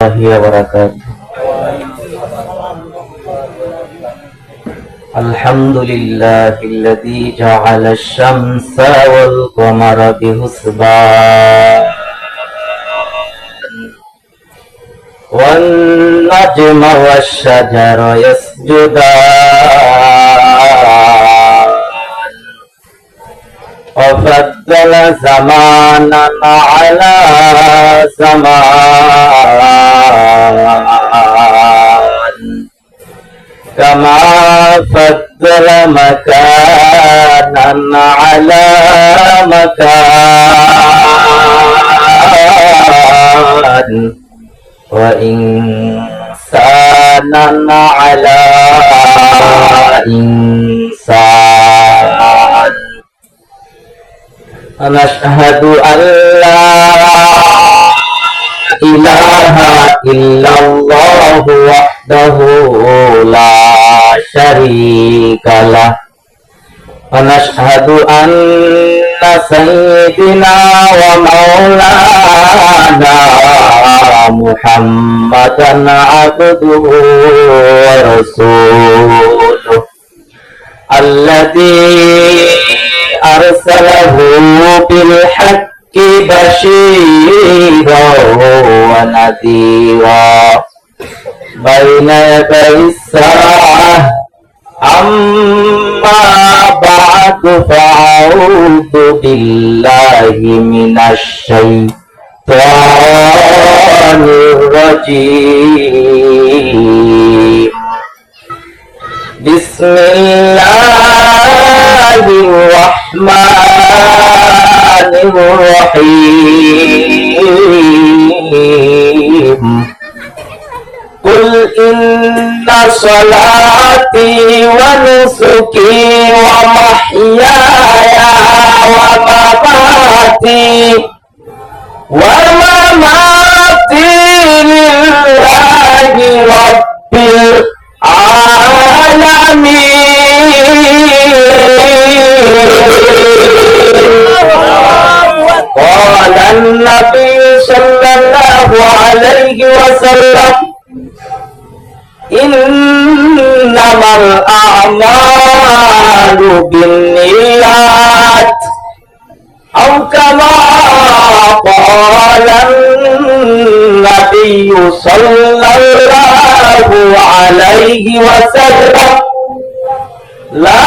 وبركاته. الحمد لله الذي جعل الشمس والقمر بحسبان والنجم والشجر يسجدان وفضل زمانا على زمان كما فضل مكانا على مكان وإنسانا على إنسان. ونشهد أن لا إله إلا الله وحده لا شريك له. ونشهد أن سيدنا ومولانا محمدا عبده ورسوله الذي أرسله بالحق بشيرا ونذيرا بين يدي الساعة. أما بعد فأعوذ بالله من الشيطان الرجيم. بسم الله الرحمن الرحيم. قل إن صلاتي ونسكي ومحياي ومماتي لله رب قال النبي صلى الله عليه وسلم إنما الأعمال بالنيات أو كما قال النبي صلى الله عليه وسلم لا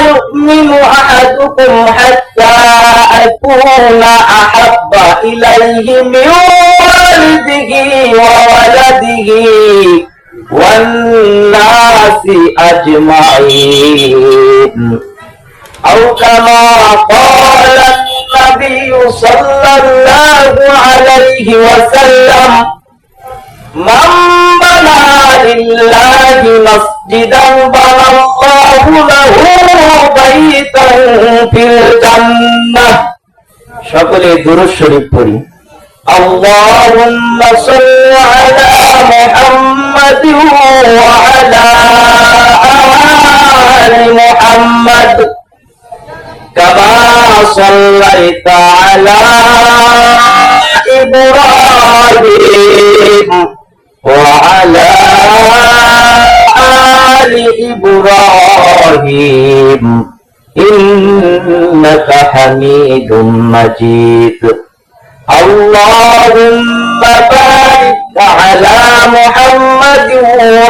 يؤمن أحدكم حتى أكون أحب إليه من والده وولده والناس أجمعين أو كما قال النبي صلى الله عليه وسلم من بنى لله مسجدا بنى الله له بيتا في الجنة. সকলে দুরূদ শরীফ পড়ি। اللهم صل على محمد وعلى آل محمد كما صليت على إبراهيم وعلى آل إبراهيم إنك حميد مجيد. اللهم بارك على محمد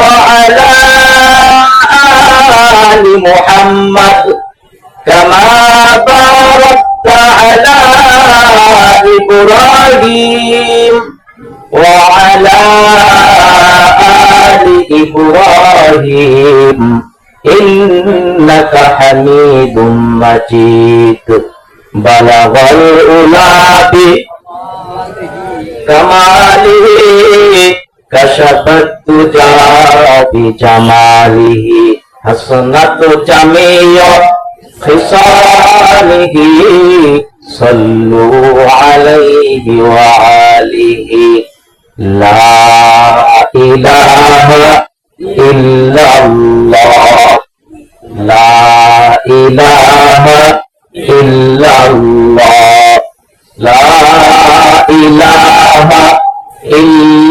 وعلى آل محمد كما باركت على إبراهيم وعلى آل إبراهيم إنك حميد مجيد. بلغ العلا بكماله كشف الدجى بجماله حسنت جميع خصاله صلوا عليه وآله. لا إله إلا الله لا إله إلا الله لا إله إلا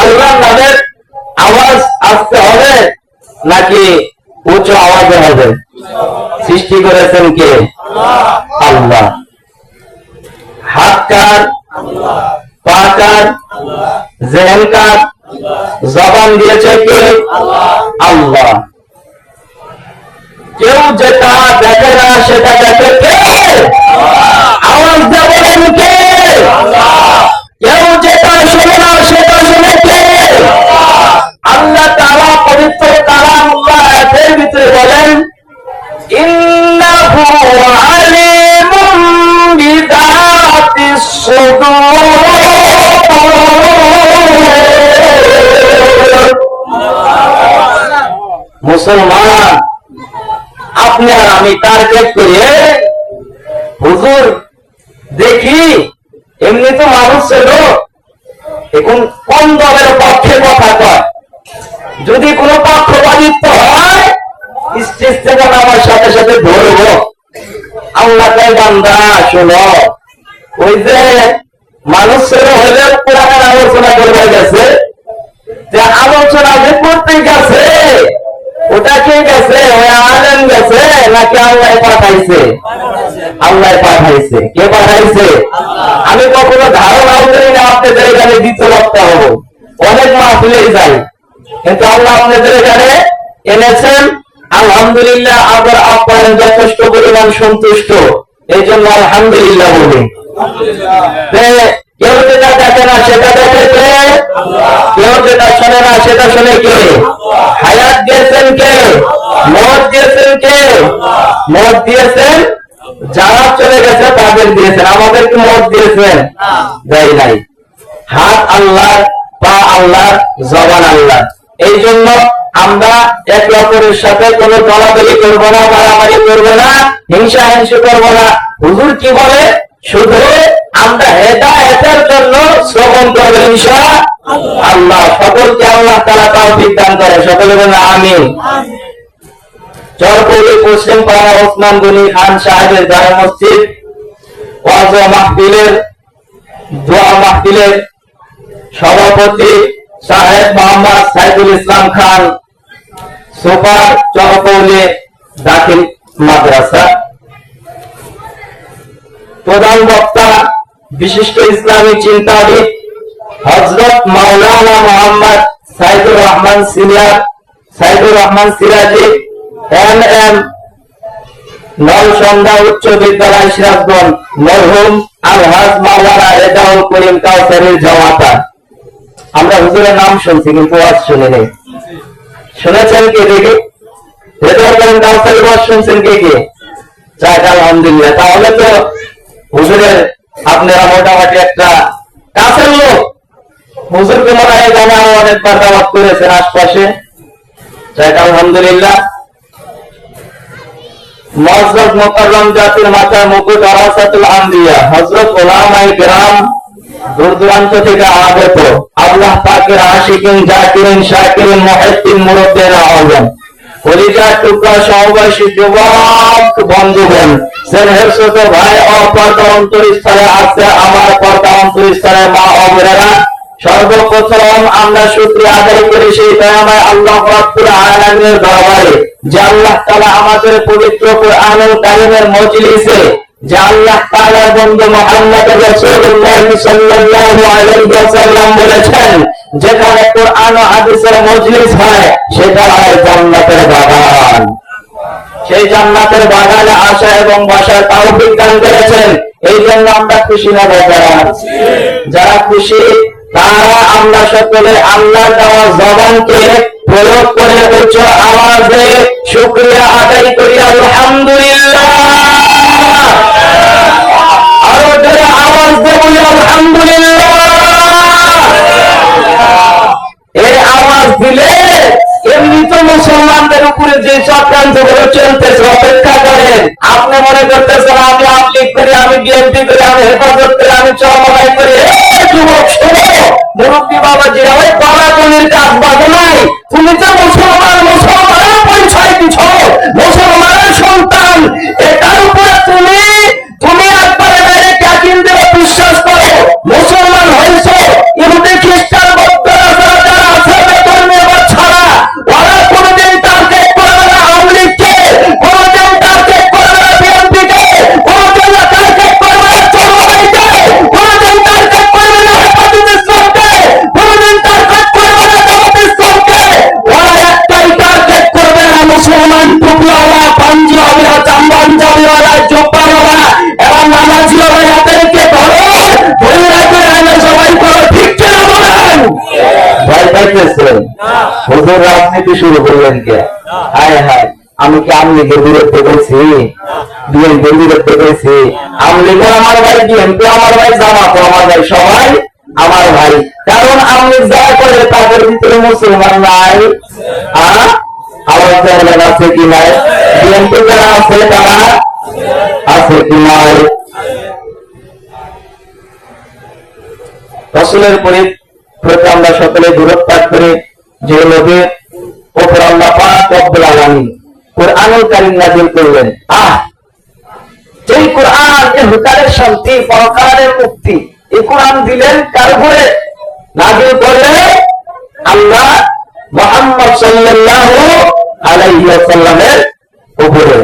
আল্লাহর নামের আওয়াজ আসতে হবে নাকি উচ্চ আওয়াজে হবে? সৃষ্টি করেছেন কে? আল্লাহ। হাত কার? পা কার? জেহেন কার? জবান দিয়েছে কে? আল্লাহ। কেউ যেটা দেখে না সেটা দেখে কে? আওয়াজ দিয়ে বলেন কে? কেউ যেটা শোনে না সেটা শুনে কে? আল্লাহ তাআলা পবিত্র কালামুল্লাহের ভিতরে বলেন, ইন্নাহু আলিমুম বিযাতিস সুদূর। মুসলমান, আপনি আর আমি টার্গেট করি, হুজুর দেখি এমনি তো মানুষ ছিল, এখন কোন দলের পক্ষে কথা কয়, যদি কোনো পক্ষপাতিত্ব হয় স্টেজ থেকে আমার সাথে সাথে ধরবো। আল্লাহ তাই বান্দা শোনো, ওই যে মানুষ ছিল হলে কোরআনের আলোচনা করবে গেছে, যে আলোচনা যে করতে গেছে ওটা কে গেছে? ওই আলেম গেছে নাকি আল্লাহ পাঠাইছে? আল্লাহ পাঠাইছে। কে পাঠাইছে? আমি কখনো ধারণাও করি না আপনাদের এখানে দ্বিতীয় বক্তা হবো, অনেক মাহফিলেই যাই, কিন্তু আল্লাহ আপনাদের এখানে এনেছেন। আলহামদুলিল্লাহ, আবার আপনার যথেষ্ট পরিমাণ সন্তুষ্ট, এই জন্য আলহামদুলিল্লাহ বলি। কেউ যেটা দেখে না সেটা দেখে কে? কেউ যেটা শোনে না সেটা শোনে কে? হায়াত দিয়েছেন কে? মত দিয়েছেন কে? মত দিয়েছেন যারা চলে গেছে তাদের দিয়েছেন, আমাদেরকে মত দিয়েছেন? দেয় নাই। হাত আল্লাহর, পা আল্লাহর, জবান আল্লাহর। এই জন্য আমরা একে অপরের সাথে কোনো দলাদলি করবো না, মারামারি করবো না, হিংসা হিংসা করবো না। হুজুর কি বলে? শুধু আমরা হেদায়েতের জন্য শ্রবণ করবো ইনশাআল্লাহ। সকলকে আল্লাহ তাআলা তৌফিক দান করে, সকলে বলেন আমিন। চরপৌলি পশ্চিম পাড়া ওসমান গনি খান সাহেবের জামে মসজিদ ওয়াজ মাহফিলের দোয়া মাহফিলের সভাপতি সাহেব মোহাম্মদ সাইদুল ইসলাম খান, সুপার, চরপৌলি দাখিল মাদ্রাসা। প্রধান বক্তা বিশিষ্ট ইসলামী চিন্তাবিদ হযরত মাওলানা মোহাম্মদ সাইদুর রহমান সিরাজি এম নলসন্ধ্যা উচ্চ বিদ্যালয় সিরাজগঞ্জ, মরহুম আলহাজ মাওলানা রেজাউল করিম কাউসারীর জামাতা। আমরা হুজুরের নাম শুনছি কিন্তু ওয়াজ শুনি নাই। শুনেছেন কে? দেখি রেজাউল করিম কাউসারীর ওয়াজ শুনছেন কে কে? যাক আলহামদুলিল্লাহ, তাহলে তো হুজুরের আপনারা মোটামুটি একটা কাছের লোক। হুজুরকে মনে হয় জানা অনেকবার দাওয়াত করেছেন আশপাশে। যাক আলহামদুলিল্লাহ। মুআজ্জাজ মুকাররম জাতির মাথার মুকুট ওয়ারাসাতুল আম্বিয়া হযরত উলামায়ে কেরাম দূর দূরান্ত থেকে আগত আল্লাহ পাকের আশিকিন, জাকিরিন, শাকিরিন, মুহিব্বিন, মুরব্বিনা আযম, কলিজার টুকরা সহবাসী যুবক বন্ধুগণ, স্নেহের ছোট ভাই ও পর্দা অন্তরস্থলে আছে আমার পর্দা অন্তরস্থলে মা ও বোনেরা, সর্বপ্রথম আমরা শুকরিয়া আদায় করি সেই দয়াময় আল্লাহ রাব্বুল আলামিনের দরবারে, যে আল্লাহ তাআলা আমাদের পবিত্র কোরআনুল কারীমের মজলিসে, যে আল্লাহ তাআলার বন্ধু মুহাম্মদ রাসূলুল্লাহ সাল্লাল্লাহু আলাইহি ওয়াসাল্লাম বলেছেন, যেখানে কোরআন ও হাদিসের মজলিস হয় সেটা হয় জান্নাতের বাগান। সেই জান্নাতের বাগানে আসা এবং বসার তৌফিক দান করেছেন। এই জন্য আমরা খুশি না বেজার? যারা খুশি তারা আমরা সকলে আল্লাহর দেওয়া জবানকে প্রয়োগ করে উচ্চ আওয়াজে শুকরিয়া আদায় করি আলহামদুলিল্লাহ। আরো জোরে আওয়াজ দিয়ে বলি আলহামদুলিল্লাহ। এই আওয়াজ দিলে এমনি তো মুসলমানদের উপরে যে চক্রান্ত গুলো চলতেছে অপেক্ষা করেন। আপনি মনে করতেছেন আমি আওয়ামী করি, আমি বিএনপি করি, আমি হেফাজত করি, আমি চরমনাই করি। যুবক শোনো, মুরব্বী বাবা যে ওই পালাগুলির কাজ বাজে নাই। তুমি তো মুসলমানের পরিচয় দিচ্ছ, মুসলমানের সন্তান, এটার উপরে তুমি একবারে ডাইরেক্ট ইয়াকিন দিয়ে বিশ্বাস করো মুসলমান হয়েছ। ইহুদি খ্রিস্টান বৌদ্ধরা হুজুর রাজনীতি শুরু করলেন কে? হায় হায়, আমি কি আওয়ামী লীগের বিরুদ্ধে বলছি? বিএনপির বিরুদ্ধে বলছি? আওয়ামী লীগের আমার ভাই, বিএনপি আমার ভাই, জামাত আমার ভাই, সবাই আমার ভাই। কারণ আওয়ামী লীগ যারা করে তাদের ভিতরে মুসলমান নাই। আওয়াজ দেওয়া আছে কি নাই? বিএনপি যারা আছে তারা আছে কি নাই? রাসূলের প্রতি আমরা সকলে দূরত্ব করে যে নবীর উপর আল্লাহ পাক রব্বুল আলামিন কুরআনুল কারীম নাযিল করলেন। যেই কুরআন ইহকালের শান্তি, পরকালের মুক্তি, এই কুরআন দিলেন কার উপরে? নাযিল করলেন আল্লাহ মুহাম্মদ সাল্লাল্লাহু আলাইহি ওয়াসাল্লামের উপরে।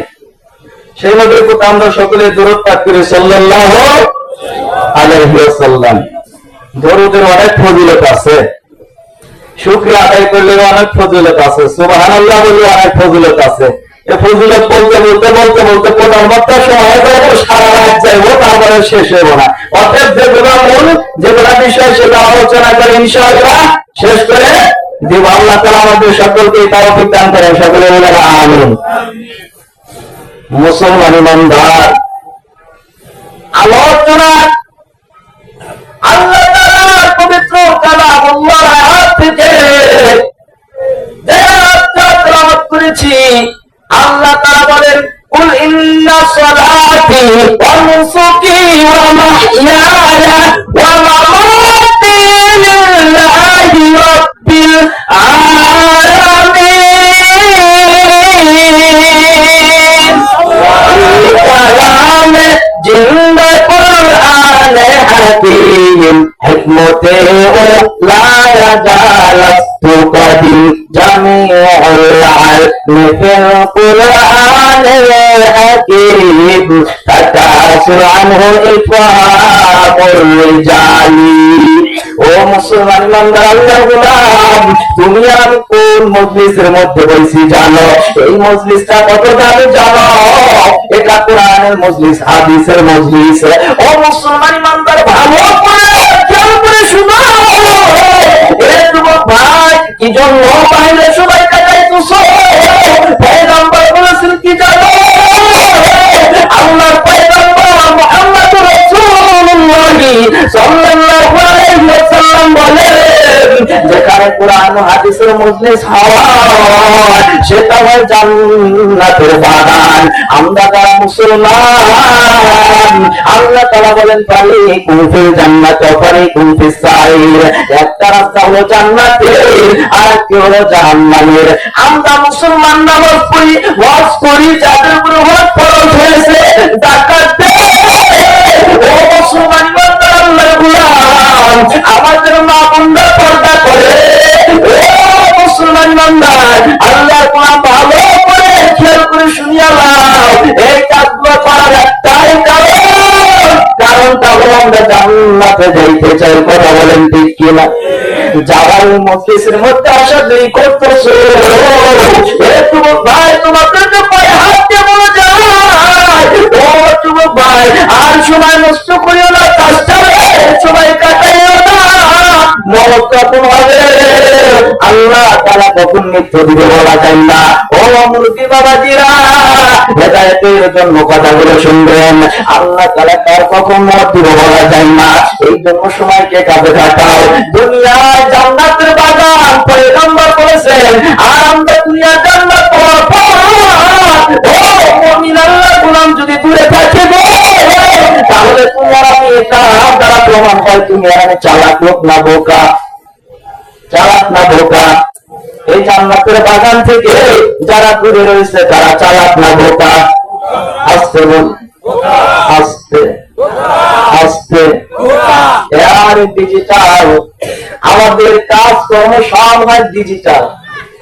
সেই নবীর প্রতি আমরা সকলে দূরত্ব করে সাল্লাল্লাহু আলাইহি ওয়াসাল্লাম। দরুদের অনেক ফজিলত আছে, শুকরিয়া আদায় করলে অনেক ফজিলত আছে, সুবহানাল্লাহ বলে অনেক ফজিলত আছে। এই ফজিলত বলতে বলতে বলতে বলতে 15টা সময় সারা রাত যাইব, তারপরে শেষ হইব না। অতএব যেগুলো মূল, যেগুলো বিষয়, সেটা আলোচনা করে ইনশাআল্লাহ শেষ করে দিব। আল্লাহ তাআলা আমাদের সকলকে তৌফিক দান করেন, সকলে বলেন আমিন। মুসলমান ইমানদার, আলোচনা আল্লাহ তাআলার পবিত্র কালামুল্লাহর হাত থেকে যে আয়াতটা তেলাওয়াত করেছি, আল্লাহ তাআলা বলেন কুল ইন্না সলাতি ওয়া নুসুকি ওয়া মাহইয়ায়া ওয়া মামাতি লিল্লাহি রাব্বিল আলামিন। কালামে জিন্দা কুরআনে হাকিম হিকমতে লা ইয়াজালাতু কাদিম জামিউল আলমি ফিল কুরআনে হাকিম তাকাসুর আনহু ইফহামুর রিজালি। ও মুসলমান ইমানদার, আল্লাহর গোলাম, তুমি আর আমি কোন মজলিসের মধ্যে বলছি জানো? এই মজলিসটা কত দামি জানো? এটা কোরআনের মজলিস, হাদিসের মজলিস। ও মুসলমান ইমানদার, ভালো করে খেয়াল করে শুনো। এ যুবক ভাই, কি জন্য বাইরে সবাই কাটাইতেছো? পয়গম্বর বলেছেন কি জানো? আল্লাহর পয়গম্বর মুহাম্মদুর রাসূলুল্লাহ সাল্লাল্লাহু আলাইহি ওয়াসাল্লাম বলেন, যেখানে কোরআন ও হাদিসের মজলিস হয় সেটা হয় জান্নাতের বাগান। আমরা যারা মুসলমান, আল্লাহ তাআলা বলেন ফারিকুম ফিল জান্নাতি ওয়া ফারিকুম ফিস সাইর। একটা রাস্তা হলো জান্নাতের, আর একটা হলো জাহান্নামের। আমরা মুসলমান নামাজ পড়ি, ওয়াজ করি, যাদের উপরে হজ ফরজ হয়েছে, যাকাত দেই। ও মুসলমান ইমানদার, আল্লাহর গোলাম, আমাদের মা বোনরা পর্দা করে। ও মুসলমান ইমানদার, আল্লাহর গোলাম, ভালো করে খেয়াল করে শুনিয়া নাও। এই কাজগুলো করার একটাই কারণটা হলো আমরা জান্নাতে যাইতে চাই। কথা বলেন ঠিক কিনা? যাবার মজলিসের মধ্যে আসা দেরি করতেছো। যুবক ভাই, তোমাদের তো পায়ে হাত দিয়ে বলে যায়, ও যুবক ভাই, আর সময় নষ্ট করিও না, কাজটা সময় কাটাইও না। মত কখন হবে, আল্লাহ তাআলা কখন মৃত্যু দিবে বলা যায় না। ও মুরব্বি বাবাজিরা, হেদায়েতের জন্য কথাগুলো শুনবেন। আল্লাহ তাআলা কার কখন মত দিবে বলা যায় না। এই জন্য সময়কে কাজে খাটাও। দুনিয়ায় জান্নাতের বাগান পয়গম্বর বলেছেন, আর আমরা দুনিয়া জান্নাত পাওয়ার পর ও মুমিন আল্লাহর গোলাম যদি দূরে থাকে তাহলে তুমি আর আমি এটা দ্বারা প্রমাণ হয় তুমি আর আমি চালাক লোক না বোকা, চালাক না বোকা। এই জান্নাতের বাগান থেকে যারা দূরে রয়েছে তারা চালাক না বোকা? আস্তে বল, আস্তে আস্তে। আর ডিজিটাল, আমাদের কাজ কর্ম সব হয় ডিজিটাল।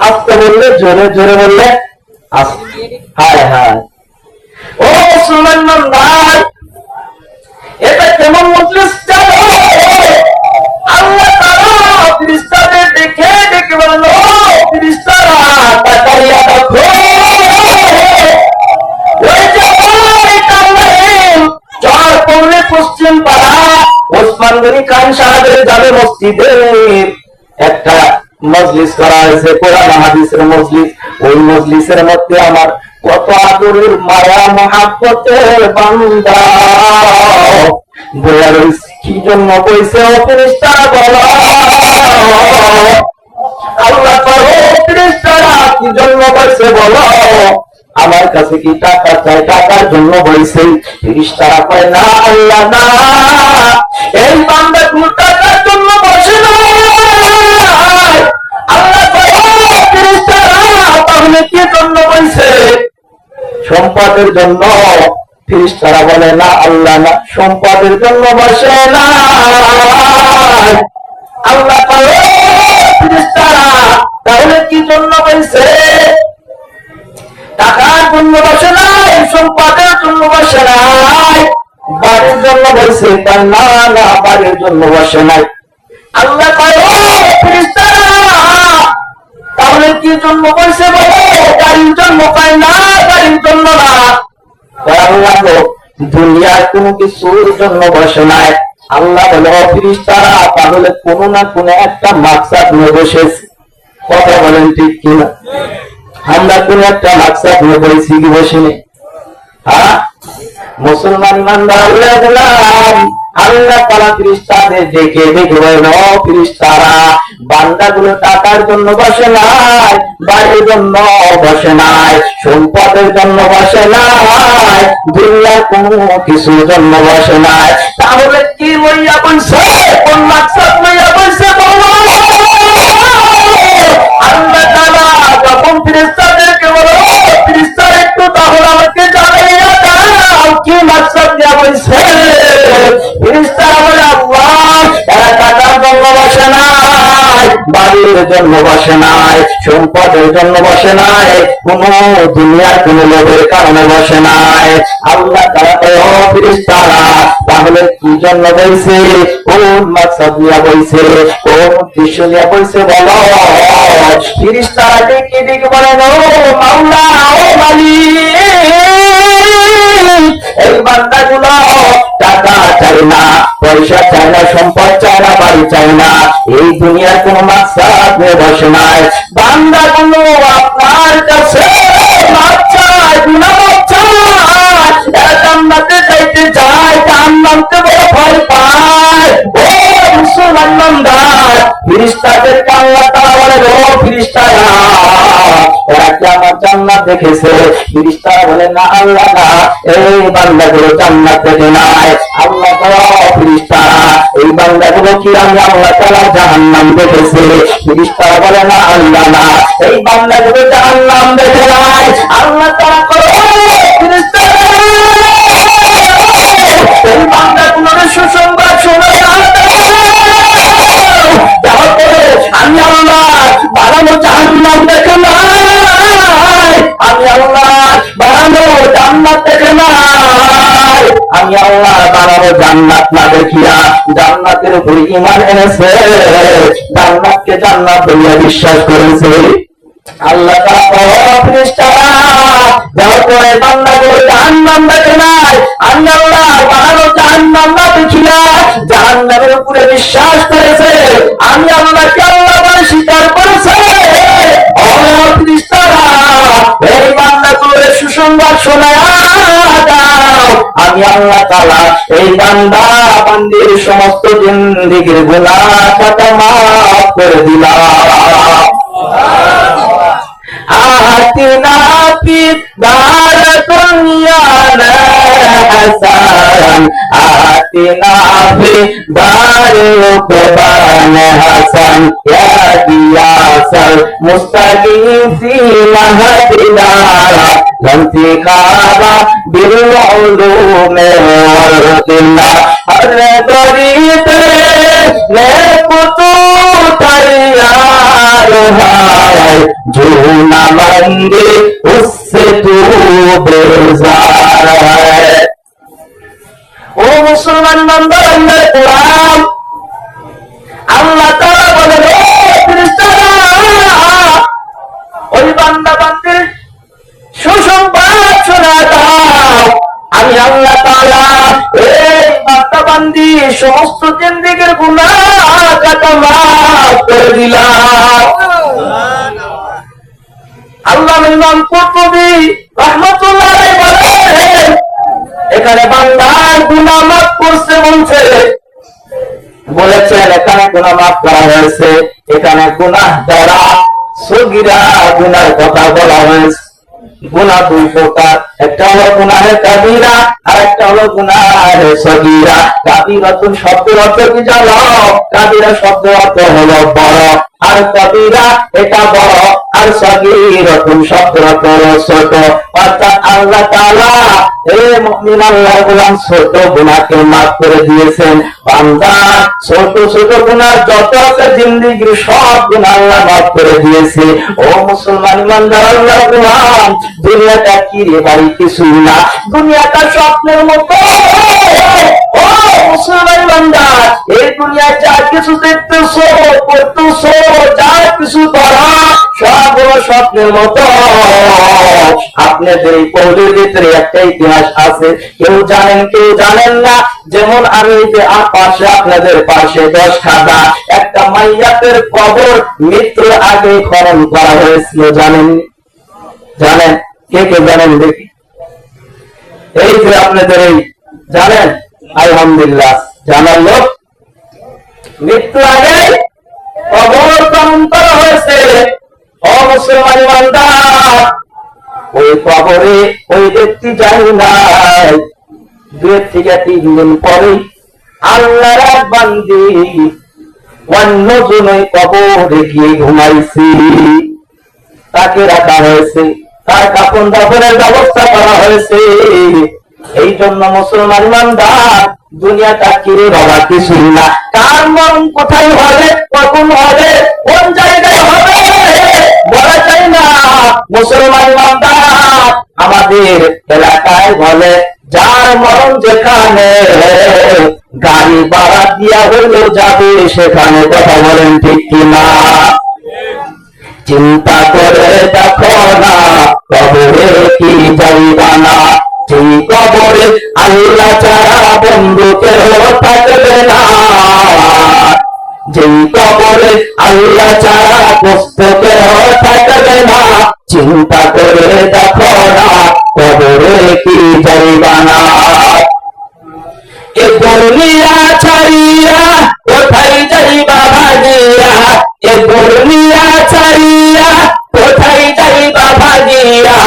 আস্তে বললে, জোরে জোরে বললে আস্তে। হায় হায়, ও মুসলমান ভাই, এটা কেমন মজলিস জানো? আল্লাহ তাআলা ফেরেশতাদের দেখে দেখে বলল, ফেরেশতারা তাকাইয়া দেখো, ওই যে চার পৌনে পশ্চিম পাড়া ওসমান গনি খান সাহেবের জামে মসজিদের একটা মজলিস করা হয়েছে, কোরআন হাদিসের মজলিস। ওই মজলিসের মধ্যে আমার কত আদরের মায়া মহাব্বতের বান্দা বইয়া রয়েছে। কি জন্য বইছে ও ফেরেশতারা বলো? আল্লাহ ফেরেশতারা কি জন্য বইছে বলো? আমার কাছে কি টাকা চাই? টাকার জন্য বইছে? ফেরেশতারা কয় না আল্লাহ না, এই বান্দা কোন টাকার জন্য বসে না। আল্লাহ ফেরেশতারা তাহলে কি জন্য বইছে? সম্পদের জন্য। ফেরেশতারা বলে না আল্লাহ না, সম্পদের জন্য বসে না। আল্লাহ ফেরেশতারা তাহলে কি জন্য বলছে? টাকার জন্য বসে নাই, সম্পদের জন্য বসে নাই, বাড়ির জন্য বলছে। না না, বাড়ির জন্য বসে নাই। আল্লাহ ফেরেশতারা তাহলে কি জন্য বলছে বলো? গাড়ির জন্য। পায় না, গাড়ির জন্য না। আল্লাহ দুনিয়ার কোন কিছুর জন্য বসে নাই। আল্লাহ বলে ফেরেশতারা তাহলে কোনো না কোনো একটা মাকসাদ নিয়ে বসেছে। কথা বলেন ঠিক কিনা? আমরা কোন একটা মাকসাদ নিয়ে বসেছি কি বসিনি? হ্যাঁ, মুসলমান আল্লাহ তাআলা ফেরেশতাদের ডেকে ডেকে বলেন ও ফেরেশতারা, বান্দাগুলো টাকার জন্য বসে নাই, বাড়ির জন্য বসে নাই, সম্পদের জন্য বসে নাই, দুনিয়ার কোনো কিছুর জন্য বসে নাই। তাহলে কি লইয়া বলছে? কোন মাকসাদ লইয়া বলছে বলো? আল্লাহ তাআলা যখন ফেরেশতাদেরকে বলো ফেরেশতারা একটু তাহলে আমাকে জানাইয়া দাও কি মাকসাদ দিয়া বলছে? ফেরেশতারা বলে আল্লাহ এরা টাকার জন্য বসে নাই, বাড়ির জন্য বসে নাই, সম্পদের জন্য বসে নাই, কোন দুনিয়ার কোন লোভের কারণে বসে নাই। আল্লাহ তাআলা ও ফেরেশতারা তাহলে কি জন্য বলছে? কোন মাকসাদ নিয়ে বলছে? কোন উদ্দেশ্য নিয়ে বলছে বলো? ফেরেশতারা ডেকে ডেকে বলেন ও মাওলা, ও মালিক, এই বান্দাগুলো টাকা চাই না, পয়সা চাই না, সম্পদ চাই না, বাড়ি চাই না, এই দুনিয়ার কোন মাকসাদ নিয়ে বসে নাই। বান্দাগুলো আপনার কাছে মাপ চায়, গুনাহ চায়, জান্নাতে যাইতে চায়, জান্নাতে বড় ভয় পায়। ও মুসলমান বান্দা, ফেরেশতাদেরকে আল্লাহ তাআলা বলে ও ফেরেশতারা এরা কি আমার জান্নাত দেখেছে? ফেরেশতারা বলে না আল্লাহ না, এই বান্দাগুলো জান্নাত দেখে নাই। আল্লাহ তাআলা ফেরেশতারা এই বান্দাগুলো কি আমি আল্লাহ তাআলা জাহান্নাম দেখেছে? ফেরেশতারা বলে না আল্লাহ না, এই বান্দাগুলো জাহান্নাম দেখে নাই। আল্লাহ তাআলা ফেরেশতারা এই বান্দাগুলোর সুসংবাদ শোনা আমি আল্লাহ বাড়ানো জাহান্নাম দেখে নাই, আমি আল্লাহ বাড়ানো জান্নাত দেখে নাই। আমি আল্লাহ বাড়ানো জান্নাত না দেখিয়া জান্নাতের উপর ঈমান এনেছে, জান্নাতকে জান্নাত বলে বিশ্বাস করেছে। আল্লাহ ফেরেশতারা যাওয়ার পরে বান্দাগুলো জাহান্নাম দেখে নাই, আমি আল্লাহ বাড়ানো জাহান্নাম না দেখিয়া জাহান্নামের উপরে বিশ্বাস করেছে। আমি আল্লাহকে আল্লাহ বলে স্বীকার করেছে। ফেরেশতারা এই বান্দাগুলোর সুসংবাদ শোনায়া দাও, আমি আল্লাহ তাআলা এই বান্দা বান্দির সমস্ত জিন্দেগীর গুনাহ খাতা মাফ করে দিলাম। آتنا في الدار الدنيا حسنا آتنا في دار العقبى حسن يا غياث المستغيثين هدنا لانتقام بالعلوم والغنى हर गरीब ने कुतु तैयार है जो न मंगे उससे तू बेजार है। ओ मुसलमान बंदर कुरान আল্লাহ তাআলা বলেন ও ফেরেশতারা ওই বান্দা বান্দির সুসংবাদ শোনা দাও, আমি আল্লাহ তাআলা এই বান্দা বান্দির সমস্ত জিন্দেগীর গুনাহ খাতা মাফ করে দিলাম। ইমাম কুরতুবী রাহমাতুল্লাহ আলাইহি বলেন, এখানে বান্দার গুনাহ মাফ করছে বলেছেন, এখানে গুনাহ মাফ করা হয়েছে, এখানে গুনাহ দ্বারা সগীরা গুনার কথা বলা হয়েছে। গুনাহ দুই প্রকার, একটা হলো গুনাহে কাবীরা আর একটা হলো গুনাহে সগীরা। কাবীরাতুন শব্দের অর্থ কি জানো? কাবীরা শব্দের অর্থ হলো বড়, আর কাবীরা এটা বড়, আর সগীরাতুন শব্দের অর্থ হলো ছোট। অর্থাৎ আল্লাহ তাআলা এই মুমিন আল্লাহর গোলাম ছোট গুনাহকে মাফ করে দিয়েছেন। বান্দা ছোট ছোট গুনাহ যত আছে জিন্দেগির সব গুনাহ আল্লাহ মাফ করে দিয়েছে। ও মুসলমান ইমানদার আল্লাহর গোলাম, দুনিয়াটা কি রে ভাই? কিছুই না, দুনিয়াটা স্বপ্নের মতো। ও মুসলমান ইমানদার, এই দুনিয়া যা কিছু দেখতেছো, করতেছো, যা কিছু করা সব স্বপ্নের মতো। আপনাদের এই পৌঁছের ভিতরে একটা ইতিহাস আছে, কেউ জানেন কেউ জানেন না। যেমন আমি যে পাশে আপনাদের পাশে 10 খাদা একটা মাইয়াতের কবর মৃত্যুর আগে খনন করা হয়েছিল, জানেন? জানেন? কে কে জানেন দেখি? এই যে আপনাদের এই জানেন? আলহামদুলিল্লাহ, জানার লোক। মৃত্যুর আগে কবর খনন করা হয়েছে। ও মুসলমান ইমানদার, ওই কবরে ওই ব্যক্তি যাই নাই, 2 থেকে 3 দিন পরে আল্লাহর এক বান্দি অন্যজন ওই কবরে গিয়ে ঘুমাইছি, তাকে রাখা হয়েছে, তার কাফন দাফনের ব্যবস্থা করা হয়েছে। এই জন্য মুসলমান ইমানদার, দুনিয়াটা কিরে বাবা কিছুই না। কার মরণ কোথায় হবে, কখন হবে, কোন জায়গায় হবে বলা যায় না। মুসলমান ইমানদার, আমাদের এলাকায় বলে যার মরণ যেখানে, গাড়ি ভাড়া দিয়া হলেও যাবে সেখানে। কথা বলেন ঠিক কিনা? চিন্তা করে দেখো না, কবরে কি যাইবা না। সেই কবরে আল্লাহ ছাড়া বন্ধু কেউ থাকবে না। যেই কবরে আল্লাহ ছাড়া দোস্ত কেউ থাকবে না। চিন্তা করে দেখো না, কবরে কি যাইবা না। এ দুনিয়া ছাড়িয়া কোথায় যাইবা ভাগিয়া, এ দুনিয়া ছাড়িয়া কোথায় যাইবা ভাগিয়া।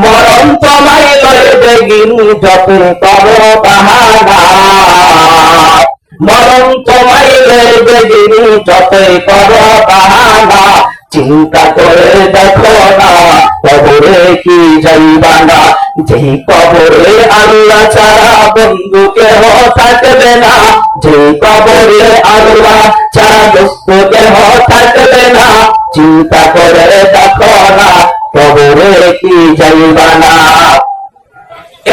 মরণ তোমায় লইবে গিনি যতই করো বাহানা। মরণ তোমায় লইবে গিনি যতই করো বাহানা। চিন্তা করে দেখো না, কবরে কি যাইবা না। যেই কবরে আল্লাহ ছাড়া বন্ধু কেহ থাকবে না। যেই কবরে আল্লাহ ছাড়া দোস্ত কেহ থাকবে না। চিন্তা করে দেখো না, কবরে কি যাইবা না।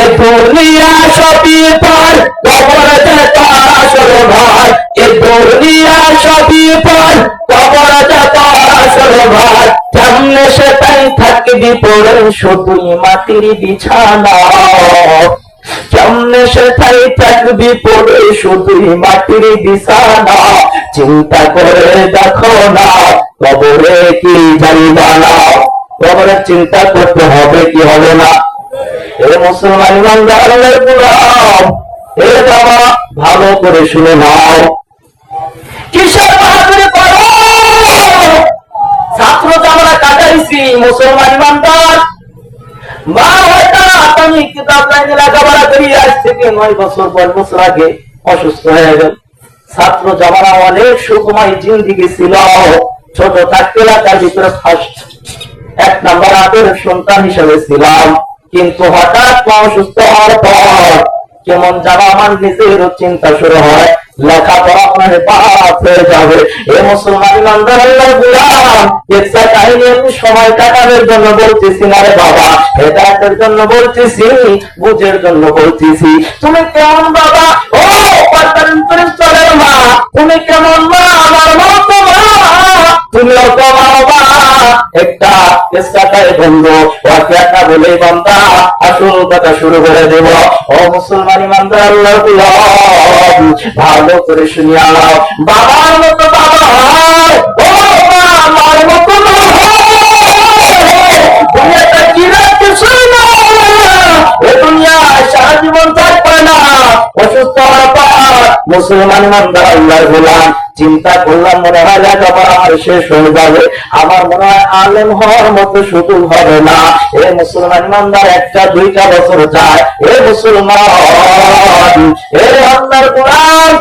এ দুনিয়া সবই পর, কবর যে তার আসল ঘর। এ দুনিয়া সবই পর, কবর যে তার আসল ঘর। সামনে সে তাই থাকবি পড়ে শুধুই মাটির বিছানা। সামনে সে তাই থাকবি পড়ে শুধুই মাটির বিছানা। চিন্তা করে দেখো না, কবরে কি যাইবা না। কবরের চিন্তা করতে হবে কি হবে না? এ মুসলমান ইমানদারের গোলাম, এ বাবা ভালো করে শুনে নাও। কিসের বাহাদুরি করো? ছাত্র আমরা কাটাইছি মুসলমান ইমানদার। মা হয়তো আমি কিতাব লাইনে লেখাপড়া করি, আজ থেকে 9 বছর 10 বছর আগে অসুস্থ হয়ে গেল। ছাত্র জামানা অনেক সুখময় জিন্দিগি ছিল। ছোট থাকতে এলাকার ভিতরে ফার্স্ট 1 নম্বর আদর সন্তান হিসেবে ছিলাম। কিন্তু হঠাৎ অসুস্থ হওয়ার পর কেমন যেন আমার নিজের চিন্তা শুরু হয়, লেখাপড়া আপনার পাপ হয়ে যাবে। এ মুসলমান ইমানদার আল্লাহর গোলাম, একটা কাহিনী আমি সময় কাটানোর জন্য বলতেছি না রে বাবা, হেদায়েতের জন্য বলতেছি, বুঝের জন্য বলতেছি। তুমি কেমন বাবা? ও চলের মা, তুমি কেমন মা? আমার মতো মা, তুমিও তো বাবা। একটা চেষ্টাটাই বন্ধু ওয়াকিয়াটা বলেই বান্দা আসল কথা শুরু করে দেব। ও মুসলমান ইমানদার আল্লাহর গোলাম, ভালো করে শুনিয়া নাও। বাবার মতো বাবা, ও মা আমার মতো মা। দুনিয়াটা মুসলমান ইমানদার আল্লাহর গোলাম, চিন্তা করলাম মনে হয় লেখাপড়া আমার শেষ হয়ে যাবে, আমার মনে হয় আলেম হওয়ার মতো সুযোগ হবে না। এ মুসলমান ইমানদার 1-2 বছর যায়, এ মুসলমান, এ আল্লাহর গোলাম,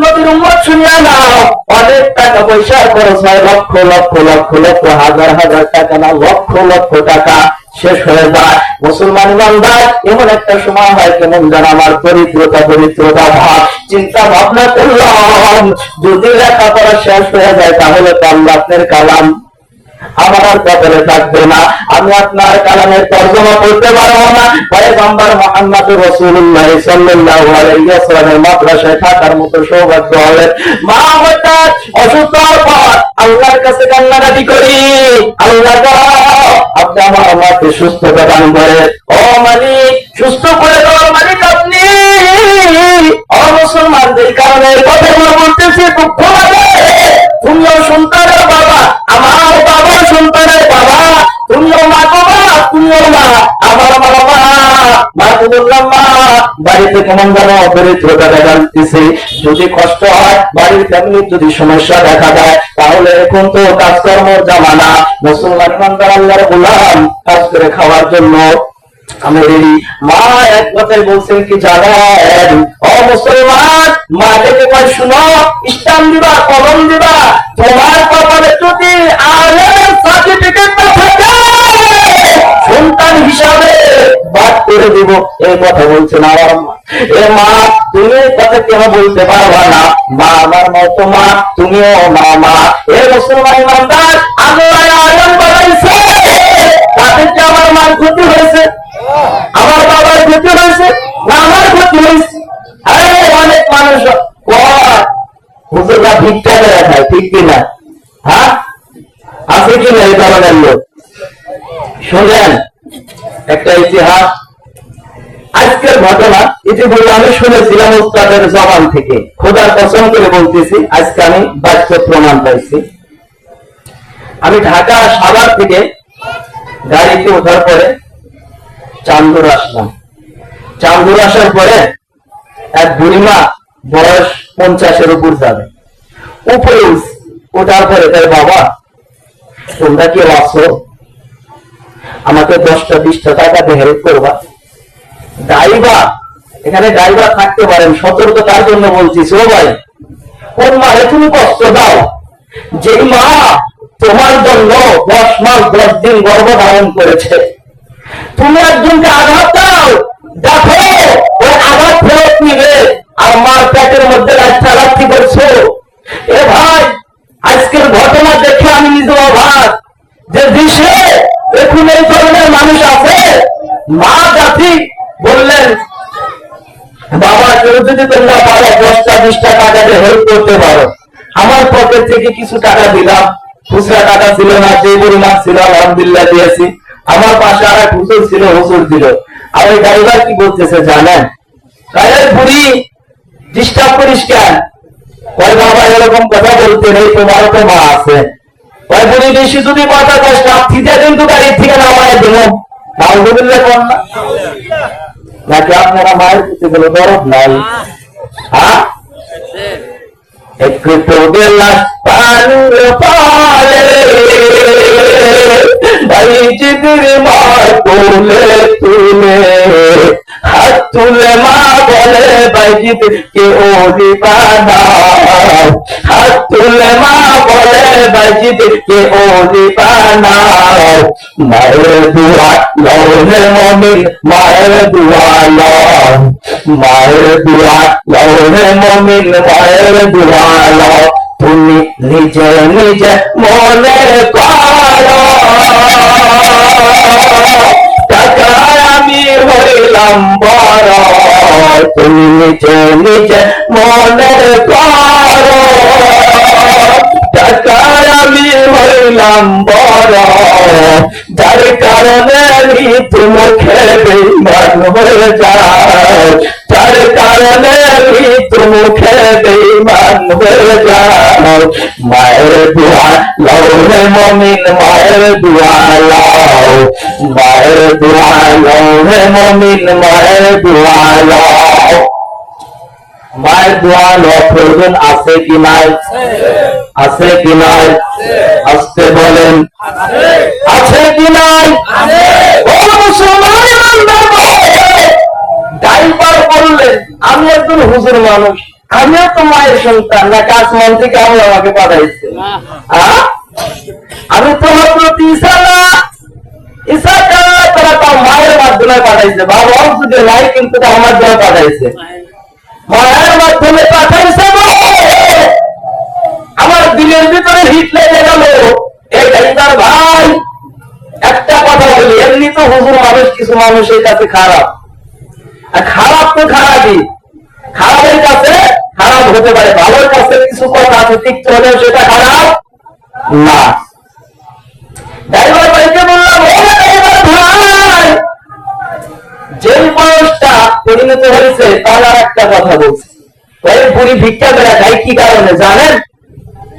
নবীর উম্মত শুনিয়া নাও, অনেক টাকা পয়সা খরচ হয়, লক্ষ লক্ষ লক্ষ লক্ষ হাজার হাজার টাকা না, লক্ষ লক্ষ টাকা শেষ হয়ে যায়। মুসলমান ইমানদার এমন একটা সময় হয় কেমন যেন আমার দরিদ্রতা ভাব, চিন্তা ভাবনা করলাম যদি লেখাপড়া শেষ হয়ে যায় তাহলে তো আল্লাহর কালাম আমার আর কপালে থাকবে না, আমি আপনার কালামের তর্জমা করতে পারবো না। পয়গম্বর মুহাম্মদ রাসূলুল্লাহ সাল্লাল্লাহু আলাইহি ওয়াসাল্লামের মাদ্রাসায় থাকার মতো সৌভাগ্য হলে মা হঠাৎ অসুস্থ হওয়ার পর আল্লাহর কাছে কান্নাকাটি করি, আল্লাহ গো আপনি আমার মাকে সুস্থতা দান করে, ও মালিক সুস্থ করে দাও মালিক আপনি। ও মুসলমানদের কারণে কথা বলতেছি, দুঃখ লাগে, তুমিও সন্তানের বাবা, আমার বাবা সন্তানের বাবা, তুমিও মা বাবা, তুমিও মা, আমার বাবা। মাকে বললাম মা বাড়িতে কেমন যেন দরিদ্রতা দেখা যাচ্ছে, যদি কষ্ট হয় বাড়ির ফ্যামিলির যদি সমস্যা দেখা দেয় তাহলে এখন তো কাজকর্মের জামানা, মুসলমান ইমানদার আল্লাহর গোলাম কাজ করে খাওয়ার জন্য আমি রেডি। মা এক কথায় বলছেন কি জানেন, ও মুসলমান মা ডেকে কয় শুনো, ইসলাম দিবা, কলম দিবা, তোমার কপালে যদি আলেমের সার্টিফিকেট না থাকে সন্তান হিসাবে বাদ করে দিব, এই কথা বলছেন আমার মা। এ মা তুমি কথা কেন বলতে পারবা না, মা আমার মতো মা, তুমিও মা। এ মুসলমান ইমানদার আল্লাহ আলেম বানাইছে, তাদেরকে আমার মার ক্ষতি হয়েছে, আমার বাবার ক্ষতি হয়েছে না আমার ক্ষতি হয়েছে? আরে অনেক মানুষ হুজুররা ভিক্ষা করে খায়, ঠিক কিনা? হ্যাঁ আছে কিনা এই ধরনের লোক? শোনেন একটা ইতিহাস, আজকের ঘটনা ইতিপূর্বে আমি শুনেছিলাম উস্তাদের জবান থেকে, খোদার কসম করে বলতেছি আজকে আমি বাস্তব প্রমাণ পাইছি। আমি ঢাকা সাভার থেকে গাড়িতে ওঠার পরে চান্দুর আসলাম, চান্দুর আসার পরে এক বুড়িমা বয়স 50-এর উপর যাবে, উপরে ওঠার পরে তাই বাবা তোমরা কেউ আসো, আমাকে 10-20 টাকা দিয়ে হেল্প করবা। ড্রাইভার, এখানে ড্রাইভার থাকতে পারেন, সতর্কতার জন্য বলছি, ও ভাই কোন মারে তুমি কষ্ট দাও, যে মা তোমার জন্য 10 মাস 10 দিন গর্ভধারণ করেছে, তুমি একজনকে আঘাত দাও, দেখো ওই আঘাত ফেরত নিবে, আর মার পেটের মধ্যে লাঠি করছো। এ ভাই আজকের ঘটনা দেখে আমি নিজে অবাক যে দেশে এখন এই ধরনের মানুষ আছে। মা জাতি বললেন বাবা কেউ যদি তোমরা পারো 10-20 টাকা দিয়ে হেল্প করতে পারো, আমার পকেট থেকে কিছু টাকা দিলাম, খুচরা টাকা ছিল না, যে পরিমাণ ছিল আলহামদুলিল্লাহ দিয়েছি। আমার পাশে আর এক হুজুর ছিল, হুজুর দিল। আর ওই ড্রাইভার কি বলতেছে জানেন, বুড়ি ডিস্টার্ব করিস কেন? কয় বাবা এরকম কথা বলতে নেই, তোমারও তো মা আছে। কয় বুড়ি বেশি যদি কথা কয় লাঠি দিয়ে কিন্তু গাড়ির থেকে নামায় দেবো, আলহামদুলিল্লাহ কর না, নাকি আপনারা মায়ের প্রতি গেলে দরদ নাই? হ্যাঁ একটু তো গেলাস পানুর পালে ভাইজিদের মা তুলে তুলে হাত তুলে মা বলে বাইজিদ কে ওলি বানাও, হাত তুলে মা বলে বাইজিদ কে ওলি বানাও। মায়ের দুয়া লওনে মমিন, মায়ের দুয়া লও, মায়ের দুয়া লওনে মমিন, মায়ের দুয়া লও, তুমি নিজে নিজে মনে করো টাকায় আমি হইলাম বড়, তুমি নিজে নিজে মনে করো টাকায় আমি হইলাম বড়, যার কারণে মৃত্যু মুখে বেঈমান হয়ে যায়, যার কারণে মৃত্যু মুখে বেঈমান হয়ে যায়। মায়ের দুয়া লওনে মমিন, মায়ের দুয়া লও, মায়ের দুয়া লওনে মমিন, মায়ের দুয়া লও। মায়ের দোয়া নেওয়া প্রয়োজন আছে কি নাই? আছে কি নাই? আসতে বলেন আছে কি নাই? ও মুসলমান ডাইপার বললেন আমি একজন হুজুর মানুষ, আমিও তো মায়ের সন্তান, নাকি আসমান থেকে আল্লাহ আমাকে পাঠাইছে? আমি তোমার প্রতি ঈসা না, ঈসা তারা তার মায়ের মাধ্যমে পাঠাইছে, বাবা যদি নাই কিন্তু আমার দ্বারা পাঠাইছে, মায়ের মাধ্যমে পাঠাইছে। আমার দিলের ভিতরে হিট লেগে গেল। এই ডাইপার ভাই একটা কথা বলি, এমনি তো হুজুর মানুষ, কিছু মানুষের কাছে খারাপ, আর খারাপ তো খারাপই, খারাপের কাছে খারাপ হতে পারে, ভালোর কাছে কিছু কথা আছে তিক্ত হলেও সেটা খারাপ না। ড্রাইভার ভাইকে বললাম, ও ড্রাইভার ভাই, যে বয়সটা পরিণত হয়েছে তার আর একটা কথা বলছে। ওই বুড়ি ভিক্ষা করে খাই কি কারণে জানেন?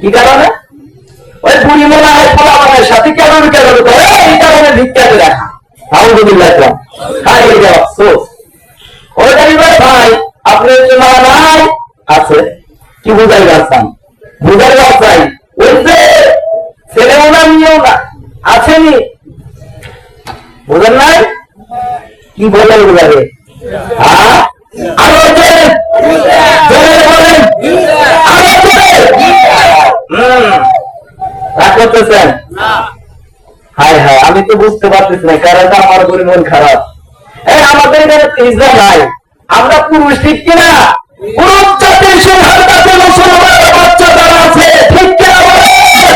কি কারণে? ওই বুড়ি মনে হয় ফলাফলের সাথে কেমন কেমন করে এই কারণে ভিক্ষা করে রাখা। আলহামদুলিল্লাহ খাই যাওয়া। ওই ড্রাইভার ভাই আপনার মা নাই আছে, কি বুঝাই যাচ্ছেন? বুঝাই যাচ্ছেন ওই যে ছেলেও না মেয়েও না আছেনি, বুঝেন নাই? কি বলে বুঝাবে? রাগ করতেছেন? হায় হায়, আমি তো বুঝতে পারতেছি না, কারণ আমার পরিমাণ খারাপ। আমাদের এখানে ইসলাম নাই, আমরা পুরুষ ঠিক কিনা? পুরুষ জাতির সিদ্ধান্তে মুসলমান বাচ্চা যারা আছে ঠিক কিনা বলেন?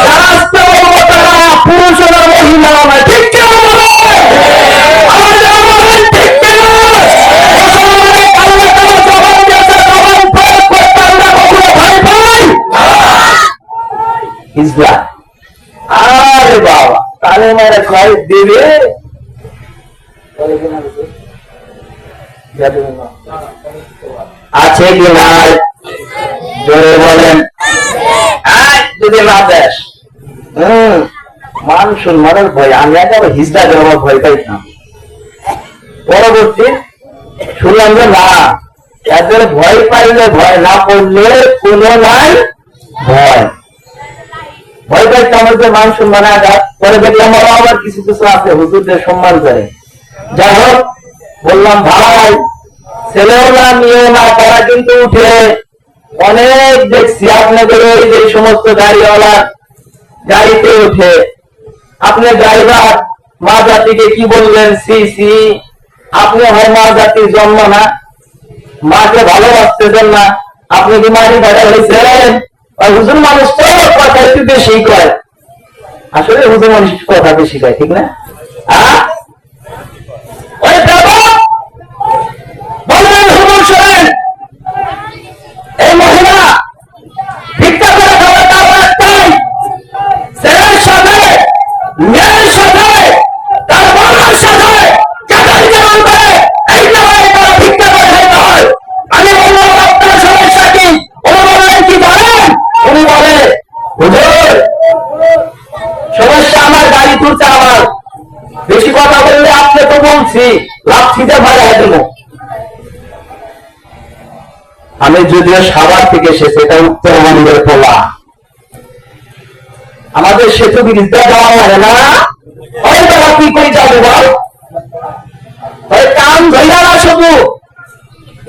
যারা আসতে বলবো তারা পুরুষ না মহিলা নয়, ঠিক কিনা বলেন? আমাদের বলেন ঠিক কিনা? মুসলমানের আল্লাহ তাআলা জবান দিয়েছে, জবান প্রয়োগ করতে আমরা কখনো ভয় পাই? ইসলাম আরে বাবা তাহলে মেরে কয় দেবে আছে কি নাই? জোরে বলেন। যদি না দেশ মান সম্মানের ভয়, আমি একেবারে হিজড়া দেওয়ার ভয় পাইতাম। পরবর্তী শুনলাম যে না, এদের ভয় পাইলে ভয় না পড়লে কোনো নাই ভয়। ভয় পাইতাম যে মান সম্মান আঘাত, পরে দেখলাম আবার কিছু কিছু আছে হুজুরদের সম্মান করে। যাই হোক বললাম ভাই ছেলেও না মেয়েও না, তারা কিন্তু উঠে অনেক দেখছি আপনাদের ওই যে সমস্ত গাড়িওয়ালা গাড়িতে উঠে। আপনি ড্রাইভার মা জাতিকে কি বললেন? সি সি, আপনি হয় মা জাতির জন্ম না, মাকে ভালোবাসতেছেন না, আপনি কি মাটি ভাড়া হয়েছেন? হুজুর মানুষ তো কথা একটু বেশি কয়, আসলে হুজুর মানুষ কথা বেশি কয়, ঠিক না? বললেন হুজুর শোনেন, এই মহিলা ভিক্ষা করে খাওয়ার দাম একটাই, ছেলের সাথে মেয়ের সাথে তার বাবার সাথে চাকরি কেমন করে এই জায়গায় তারা ভিক্ষা করে খাইতে হয়। আমি বললাম আপনার সমস্যা কি? উনি বলেন কি জানেন? উনি বলে হুজুর সমস্যা আমার গাড়ি তুলছে, আমার বেশি কথা বললে আপনি তো বলছি লাঠিতে ভাড়া দেব। আমি যদিও সাভার থেকে এসেছি, এটা উত্তরবঙ্গের পোলা, আমাদের সেতু ব্রিজটা যাওয়া হয় না, ওই তারা কি করে যাবে বল? ওই কান ধৈরা না শুধু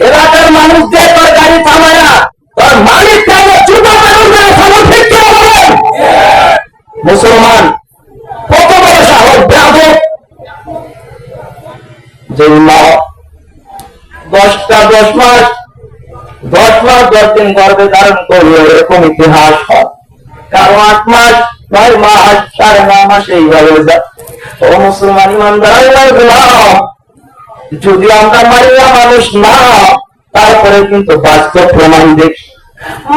এলাকার মানুষদের তোর গাড়ি থামায় না, তোর মালিক জুতা বলেন মুসলমান কত বড় সাহস ব্রাভো। যে 10 মাস 10 দিন গর্ভে ধারণ করলো, এরকম ইতিহাস হয়। কারো 8 মাস 9 মাস 9.5 মাস এইভাবে যায়। ও মুসলমান ইমানদার, যদি আমরা মারিয়া মানুষ না, তারপরে কিন্তু বাস্তব প্রমাণ দেখি।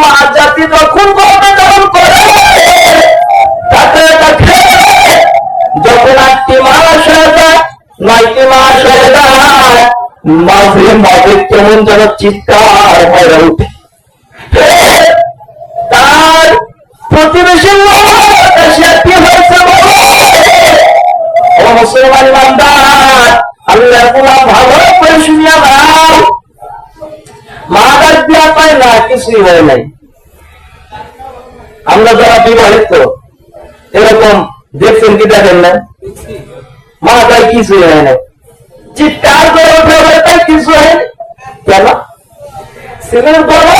মা জাতি যখন গর্ভে ধারণ করে তাকে যখন 8টি মাস হয়ে যায় 9টি মাস হয়ে যায়, মাঝে মাঝে কেমন যেন চিৎকার হয়ে উঠে। তার প্রতিবেশী কি হয়েছে ও মুসলমান বান্দার, আল্লাহ ভালো করে শুনিয়া দাও। মা না, কিছুই হয় নাই। আমরা যারা বিবাহিত এরকম দেখছেন কি দেখেন না, মাথায় কিছুই হয় নাই, চিৎকার করে উঠে তাই কিছু হয় কেন? ছেলের বড়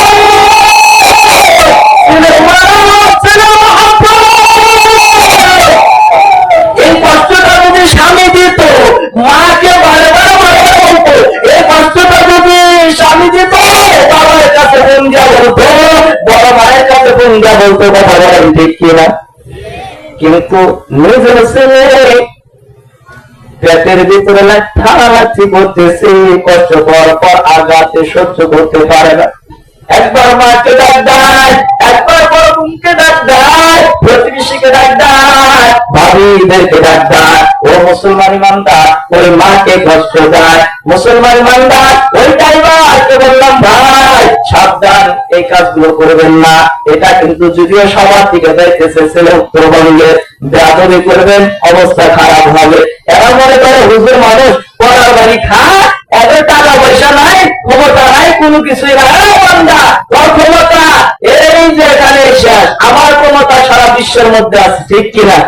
এই কষ্টটা যদি স্বামী দিত, মাকে বারবার বলতো, এই কষ্টটা যদি স্বামী দিত, বাবার কাছে বোন দিয়া বলতো, বড় মায়ের কাছে বোন দিয়া বলতো, কথা বলেন ঠিক কিনা? কিন্তু নিজের ছেলে পেটের ভিতরে লাঠি করতেছে, কষ্ট পর আঘাতে সহ্য করতে পারে না। একবার মাকে ডাক দেয়, একবার বড় বোনকে ডাক দেয়, প্রতিবেশীকে ডাক দেয়, ভাবিদেরকে ডাক দেয়। ও মুসলমান ইমানদার, ওই মাকে কষ্ট দেয়। মুসলমান ইমানদার, ওই ড্রাইভারকে বললাম, ভাই সাবধান, এই কাজগুলো করবেন না। এটা কিন্তু যদিও সবার দিকে যাইতেছে, ছেলে উত্তরবঙ্গে বেয়াদবি করবেন, অবস্থা খারাপ হবে। এরা মনে করে হুজুর মানুষ, পড়ার বাড়ি খা, এদের টাকা পয়সা নাই, ক্ষমতা নাই, কোনো কিছুই নাই। বান্দা, তোর ক্ষমতা এই যে এখানে শেষ, আমার ক্ষমতা সারা বিশ্বের মধ্যে আছে, ঠিক কিনা?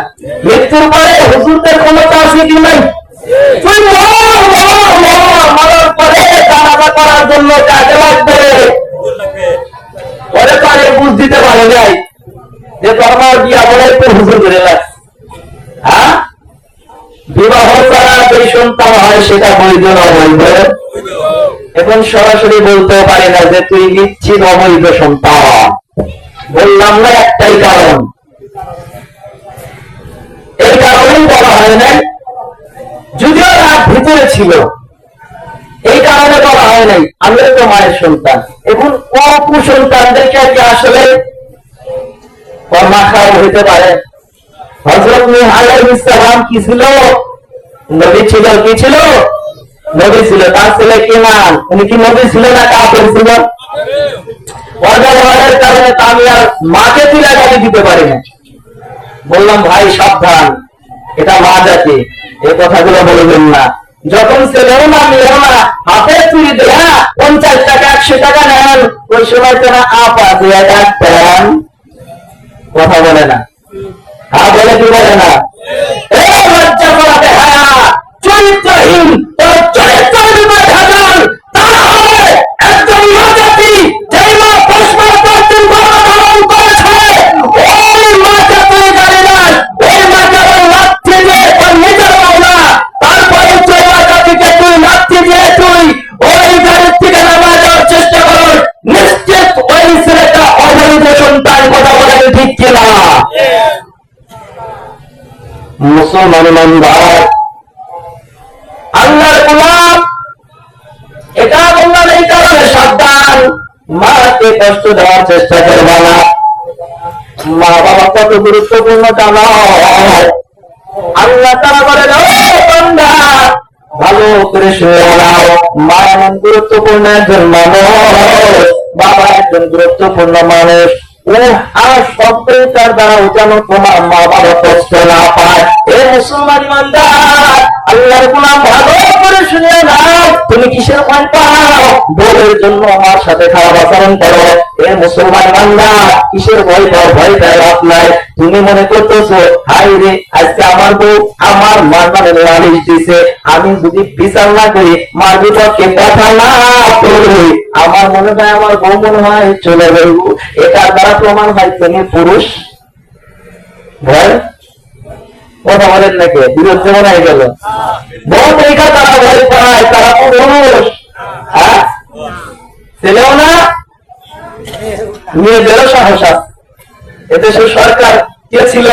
মৃত্যুর পরে হুজুরদের ক্ষমতা আছে কি নাই? তুই মরার পরে জানাজা করার জন্য কাজে লাগবে, পরে পারে বুঝ দিতে পারে নাই যে তোমার বিয়া বলে একটু হুজুর করে লাগছে। হ্যাঁ, বিবাহ ছাড়া যে সন্তান হয় সেটা বৈধ না অবৈধ? এখন সরাসরি বলতে পারি না যে তুই নিশ্চিত অবৈধ সন্তান। বললাম না একটাই কারণ, এই কারণেই বলা হয় নাই, যদিও রাত ভিতরে ছিল, এই কারণে বলা হয় নাই আমি তো মায়ের সন্তান। এখন কুসন্তানদেরকে কি আসলে কর্মা খাওয়া হইতে পারে? হযরত নূহ আলাইহিস সালাম কি ছিল? নবী ছিল। কি ছিল? নবী ছিল। তার ছেলে কি নাম? উনি কি নবী ছিল না কাফের ছিল? অজানার কারণে আমি আর মাকে তুলে গালি দিতে পারি না। বললাম ভাই সাবধান, এটা মা জাতি, এই কথাগুলো বলবেন না। যখন ছেলেও না মেয়েও না হাতে চুরি দেয়া 50 টাকা 100 টাকা নেন, ওই সময় তো না আপা দিয়ে ডাকতেন, কথা বলে না। হ্যাঁ বলে কি বলে না? লজ্জা করাতে হায়া চরিত্রহীন, তোর চরিত্রের বিপদ হাজার, তারা হবে একজন মা জাতি, যেই মা 10 মাস 10 দিন গর্ভ ধারণ করেছে, ওই মাকে তুই গালি দেন, ওই মাকে ওই লাথি দিয়ে তোর নিজের মাওলা, তারপরে তুই মা জাতিকে তুই লাথি দিয়ে তুই ওই গাড়ির থেকে নামা যাওয়ার চেষ্টা কর, নিশ্চিত ওই ছেলেটা অবৈধ সন্তান। কথা বলেন ঠিক কিনা? মুসলমান ইমানদার, আল্লাহর গোলাম, এটা বললাম এই কারণে সাবধান, মাকে কষ্ট দেওয়ার চেষ্টা করবা না। মা বাবা কত গুরুত্বপূর্ণ জানো? আল্লাহ তাআলা বলেন, ও বান্দা ভালো করে শুনে নাও, মা এমন গুরুত্বপূর্ণ একজন মানুষ, বাবা একজন গুরুত্বপূর্ণ মানুষ। আর সবটাই তার দ্বারা যেন তোমার মা বাবা কষ্ট না পায়। এ মুসলমান ইমানদার, আল্লাহর গোলাম ভালো করে শুনে নাও, তুমি কিসের ভয় পাও? বউয়ের জন্য আমার সাথে খারাপ আচরণ করো। এ মুসলমান ইমানদার, কিসের ভয় পাও? ভয় পায় লাভ নাই। তুমি মনে করতেছো হাই রে, আজকে আমার বউ আমার মার নামে নালিশ দিছে, আমি যদি বিচার না করি, মার বিপক্ষে কথা না করি, আমার মনে হয় আমার বউ মনে হয় চলে যাইব। এটার দ্বারা প্রমাণ হয় তুমি পুরুষ। ভয় কথা বলেন নাকি? বিরুদ্ধে মনে হয়ে গেল। বউ দেখা তারা ভয় পায়, তারা পুরুষ। হ্যাঁ, ছেলেও না, মেয়েদেরও সাহস আছে। এদেশের সরকার কে ছিল?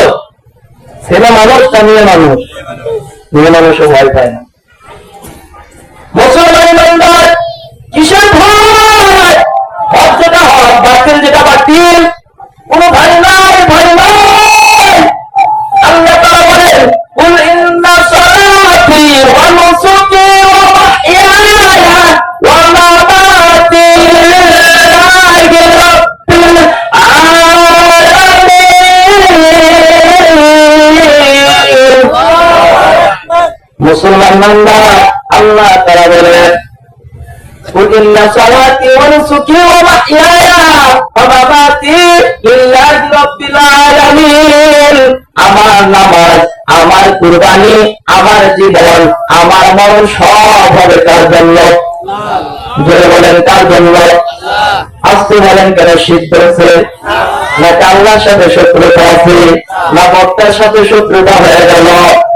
ছেলে মানুষ না মেয়ে মানুষ? মেয়ে মানুষও ভয় পায় না। মুসলমান ইমানদার, কিসের ভয়? হক যেটা হক, বাতিল যেটা বাতিল, কোন ভয় নাই, ভয় নাই। আল্লাহ তাআলা বলেন, কুল ইন্না সালাতি ওয়া নুসুকি ওয়া মাহইয়ায়া ওয়া মামাতি লিল্লাহি রাব্বিল আলামিন। মুসলমান বান্দা, আল্লাহ তাআলা বলেন قل إن صلاتي ونسكي ومحياي ومماتي لله رب العالمين। আমার নামাজ, আমার কুরবানি, আমার জীবন, আমার মরণ সব হবে কার জন্য? জোরে বলেন কার জন্য? আস্তে বলেন কেন? সিদ্ধ হচ্ছে নাকি আল্লাহর সাথে শত্রুতা আছে, না ভক্তের সাথে শত্রুতা হয়ে গেল?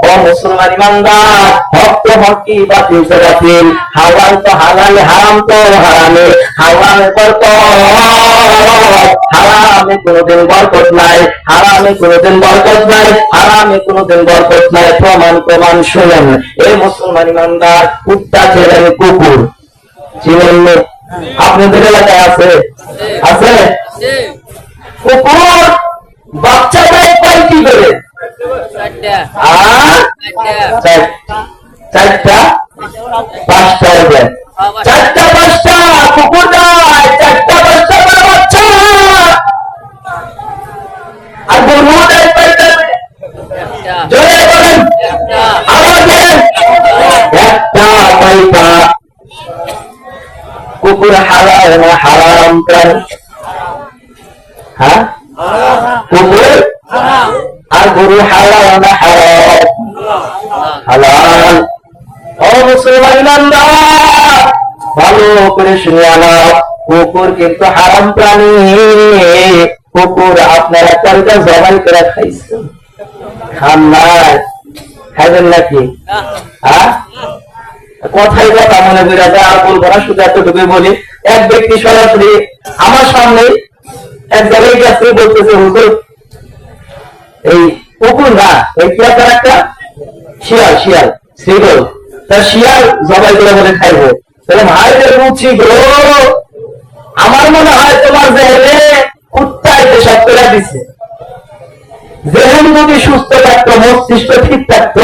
ও মুসলমান ইমানদার, ভক্ত ভক্তি বাতিল তো বাতিল, হালাল তো হালাল, হারাম তো হারামে, হালালে বরকত, হারামে কোনোদিন বরকত নাই, হারামে কোনোদিন বরকত নাই, হারামে কোনোদিন বরকত নাই। প্রমাণ শুনেন। এই মুসলমান ইমানদার, কুত্তা ছিলেন কুকুর, চিনেন? আপনাদের এলাকায় আছে? আছে? কুকুর বাচ্চা দেয় কয়টি করে? চারটা, পাঁচটা দেয়, চারটা পাঁচটা কুকুর দেয়, চারটা পাঁচটা করে বাচ্চা। আর গরু দেয় কয়টা? জোরে বলেন, আবার বলেন, একটা কয়টা? কুকুর হালাল না হারাম প্রাণী? হ্যাঁ, কুকুর আর গরু হালাল না হারাম? হালাল। ও মুসলমান ইমানদার, ভালো করে শুনে নাও, কুকুর কিন্তু হারাম প্রাণী। কুকুর আপনারা কালকে জবাই করে খাইছেন, খান নাই? খাইবেন নাকি? হ্যাঁ, কথাই কথা মনে বেড়া যায়, আর বলবো না, শুধু এতটুকু বলি। এক ব্যক্তি সরাসরি আমার সামনে এক জায়গায় গেছে, বলতেছে হুজুর এই কুকুর না, এই কি আপনার একটা শিয়াল, শিয়াল শ্রীগোল, তার শিয়াল জবাই করে বলে খাইবো। তাহলে ভাইদের রুচি গো, আমার মনে হয় তোমার জেহেনে কুত্তায় পেশাব করে দিছে। জেহেন যদি সুস্থ থাকতো, মস্তিষ্ক ঠিক থাকতো,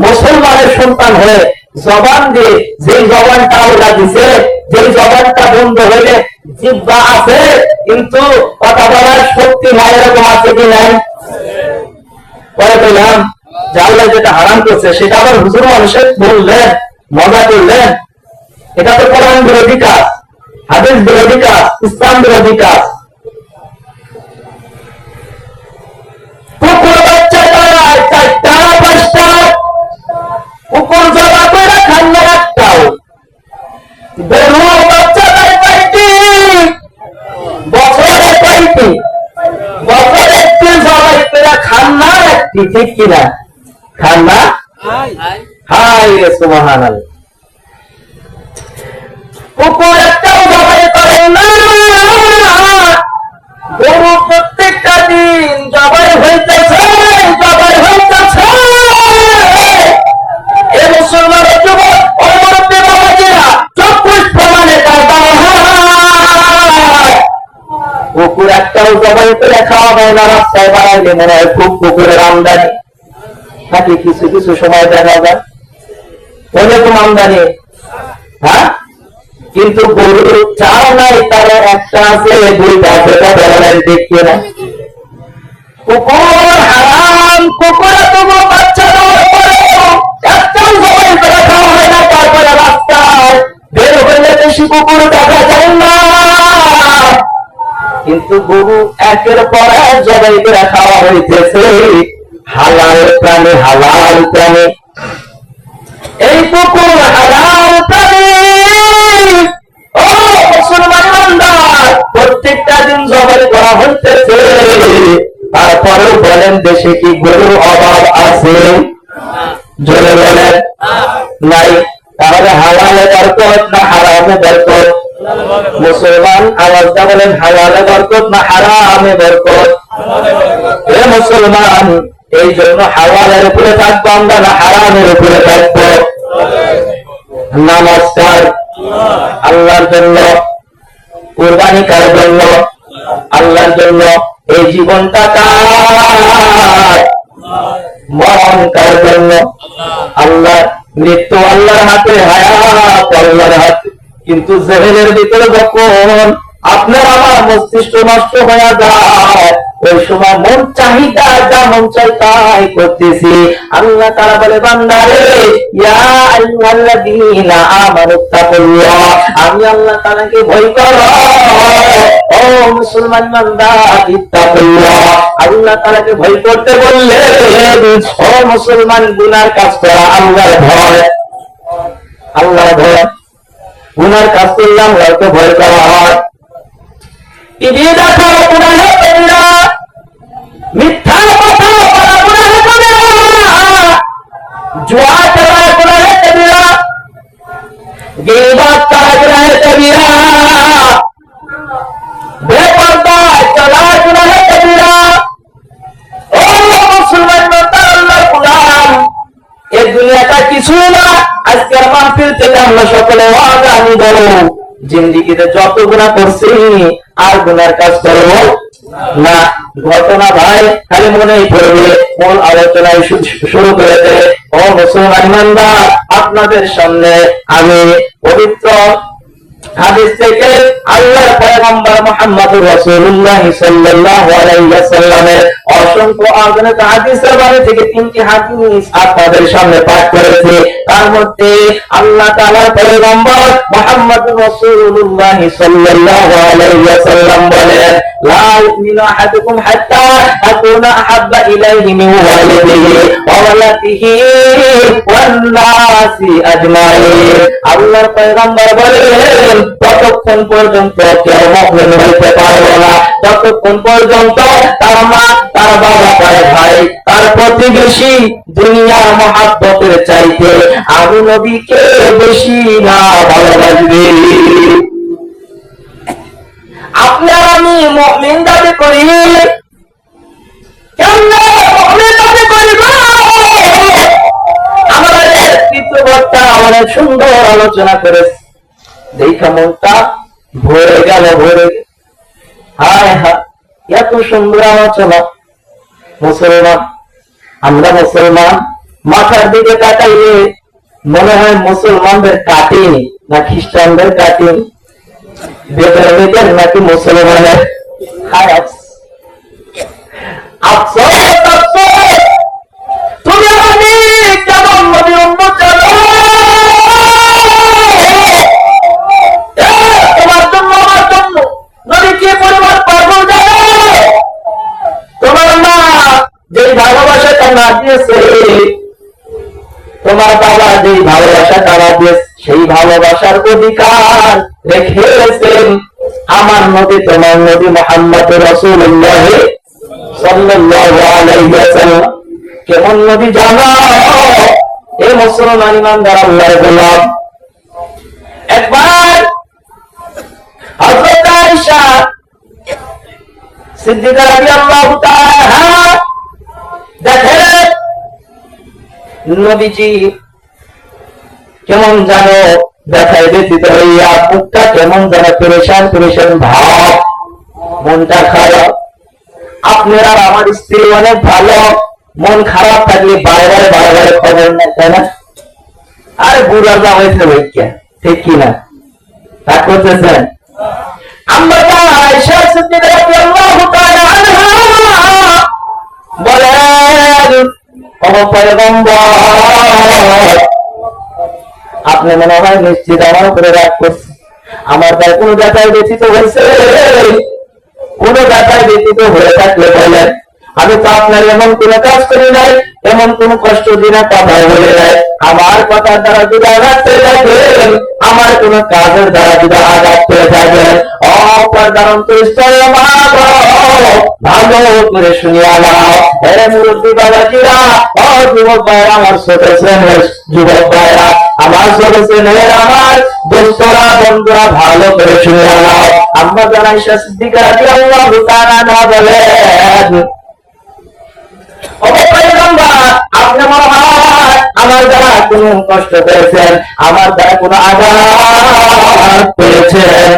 মুসলমানের সন্তান হয়ে জবান দিয়ে, যেই জবানটা আল্লাহ দিছে, যেই জবানটা বন্ধ হইলে জিহ্বা আছে কিন্তু কথা বলার শক্তি নাই, এরকম আছে কি নাই? পরে বললাম যে আল্লাহ যেটা হারাম করছে সেটা আবার হুজুর মানুষের বললেন, মজা করলেন। এটা তো কোরআন বিরোধী কাজ, হাদিস বিরোধী কাজ, ইসলাম বিরোধী কাজ। কুকুর বাচ্চা দাঁড়ায় চারটা পাঁচটা, কুকুর জবা করে খান্না একটাও, গরু বাচ্চা দেয় কয়টি? বছরে কয়টি? বছরে একটি জবাই করে খান্না একটি, ঠিক কিনা? খান্না হাই রে সুবহানাল্লাহ। কুকুর একটাও জবাই করে না, গরু প্রত্যেকটা দিন জবাই হইতেছে, জবাই হইতেছে। এ মুসলমানের যুবক পরবর্তী বাবাজিরা 24 প্রমাণে তার দেওয়া হয়। কুকুর একটাও জবাই করে খাওয়া হয় না, রাস্তায় বাড়াইলে মনে হয় খুব কুকুরের আমদানি নাকি? কিছু কিছু সময় দেখা যায় ওরকম আমদানি, হ্যাঁ, কিন্তু গরুর চার নাই, তার একটা আছে, দুইটা আছে, বলেন দেখতে না? কুকুর হারাম, কুকুর তবু বাচ্চা দেওয়ার পরেও একটাও জবাই করে খাওয়া হয় না। তারপরে রাস্তায় বের হইলে বেশি কুকুর দেখা যায় না, কিন্তু গরু একের পর এক জবাই করে খাওয়া হইতেছে। হালাল প্রাণী, হালাল প্রাণী, এই কুকুর হালাল প্রাণী। ও মুসলমান ইমানদার, প্রত্যেকটা দিন জবাই করা হইতেছে, তারপরেও বলেন দেশে কি গরুর অভাব আছে? জোরে বলেন নাই। তাহলে হালালে বরকত না হারামে বরকত? মুসলমান আওয়াজটা বলেন, হালালে বরকত না হারামে বরকত? এ মুসলমান, এই জন্য হালালের উপরে থাকবো আমরা না হারামের উপরে থাকবো? নমস্কার আল্লাহর জন্য, কুরবানি কার জন্য? আল্লাহর জন্য। এই জীবনটা কার? মরণ কার জন্য? আল্লাহ। মৃত্যু আল্লাহর হাতে, হায়াত আল্লাহর হাতে। কিন্তু জেহেনের ভিতরে যখন আপনার আমার মস্তিষ্ক নষ্ট হয়ে যায়, ওই সময় মন চাহিদা যা মন চাই তাই করতেছি। আল্লাহ তাআলা বলে, বান্দারে ইয়া আইয়ুহাল্লাযীনা আমানুত্তাকুল্লাহ, আমি আল্লাহ তাআলাকে ভয় করো। ও মুসলমান বান্দা, ইত্তাকুল্লাহ, আল্লাহ তাআলাকে ভয় করতে বললে ও মুসলমান গুনার কাজ করা আল্লাহর ভয়, আল্লাহর ভয়। গুনার কাজ করলে আল্লাহকে ভয় করা হয়। টিভি দেখা গুনাহে কবিরা, মিথ্যা কথা বলা গুনাহে কবিরা, জুয়া খেলা গুনাহে কবিরা, গীবত করা গুনাহে কবিরা, বেপরদা চলা গুনাহে কবিরা। ও মুসলমান বান্দা, আল্লাহর গোলাম, এই দুনিয়াটা কিছু না। আজকের মাহফিল থেকে আমরা সকলে আমি বলবো, জিন্দেগিতে যত গুনাহ করছি আর গুনার কাজ করবো না। ঘটনা ভাই খালি মনেই পড়বে, মূল আলোচনায় শুরু করে দেয়। ও মুসলমান বান্দা, আপনাদের সামনে আমি পবিত্র হাদিস থেকে আল্লাহর পয়গম্বর মুহাম্মদুর রাসূলুল্লাহ সাল্লাল্লাহু আলাইহি ওয়াসাল্লামের অসংখ্য অগণিত হাদিসের বারে থেকে 3টি হাদিস আপনাদের সামনে পাঠ করেছি। তার মধ্যে আল্লাহ তাআলার পয়গম্বর মুহাম্মদুর রাসূলুল্লাহ সাল্লাল্লাহু আলাইহি ওয়াসাল্লাম বলেন, লা ইউমিনু আহাদুকুম হাত্তা আকুনা আহাব্বা ইলাইহি মিন ওয়ালিদিহি ওয়া ওয়ালাদিহি ওয়ান নাসি আজমাইন। আল্লাহর পয়গম্বর বলেন, ততক্ষণ পর্যন্ত কেউ মুমিন হতে পারবে না ততক্ষণ পর্যন্ত তার মা, তার বাবা, তার ভাই, তার প্রতিবেশী দুনিয়ার মহাব্বতের চাইতে আমি নবীকে বেশি না ভালোবাসবে। আপনার আমি মুমিন দাবি করি, কেমনে মুমিন দাবি করিব? আমাদের তৃতীয়টা অনেক সুন্দর আলোচনা করেছে, দেখা মনটা ভরে গেল, ভরে। হায় হায়, এত সুন্দর আলোচনা। মুসলমান, আমরা মুসলমান, মাথার দিকে তাকাইলে মনে হয় মুসলমানদের কাটিনি না খ্রিস্টানদের কাটিনি, বেদের নাকি মুসলমানের। হায় আফসোস, আফসোস, তুমি আমি কেমন নবী উম্মত জানো? তোমার জন্য, আমার জন্য নবী কি পরিমাণ পাগল জানো? তোমার মা যেই ভালোবাসাটা না দিয়েছে, তোমার বাবা যেই ভালোবাসাটা না দিয়েছে, সেই ভালোবাসার অধিকার রেখেছেন আমার নবী, তোমার নবী মুহাম্মদুর রাসূলুল্লাহ সাল্লাল্লাহু আলাইহি ওয়াসাল্লাম। কেমন নবী জানো? এই মুসলমান ইমানদার আল্লাহর গোলাম। একবার হযরত আয়েশা সিদ্দিকা রাদিয়াল্লাহু তাআলা দেখেন নবীজি কেমন জানো ব্যথায় ব্যথিত হইয়া, মুখটা কেমন যেন পেরেশান পেরেশান ভাব, মনটা খারাপ। আপনার আর আমার স্ত্রী অনেক ভালো, মন খারাপ থাকলে বারে বারে খবর না, তাই না? আরে বুড়া যা হয়েছে ভাইকে, ঠিক কিনা? তা করতেছেন। আমরা আয়েশা সিদ্দিকা রাদিয়াল্লাহু তাআলা আনহা বলেন, ও পয়গম্বর, আপনি মনে হয় নিশ্চিত আমার উপরে রাগ করছেন। আমার তার কোনো ব্যথায় ব্যথিত হয়েছে? কোনো ব্যথায় ব্যথিত হয়ে থাকলে বলেন, আমি তো আপনার এমন কোন কাজ করি নাই, এমন কোন কষ্ট দিনে কথা বলে নাই। আমার কথার দ্বারা যদি আঘাত পেয়ে থাকেন, আমার কোন কাজের দ্বারা যদি আঘাত পেয়ে থাকেন, অপরদার অন্তঃস্থলে ভালো করে শুনিয়া নাও। এর মুরব্বী বাবাজিরা, যুবক ভাইরা, আমার ছোট শ্রেণীর যুবক ভাইরা, আমার ছোট শ্রেণীর আমার দোস্তরা, বন্ধুরা, ভালো করে শুনিয়া নাও। আমরা যারা আয়েশা সিদ্দিকা রাদিয়াল্লাহু তাআলা আনহা বলেন, আপনি মনে হয় আমার দ্বারা কোন কষ্ট পেয়েছেন, আমার দ্বারা কোন আঘাত পেয়েছেন।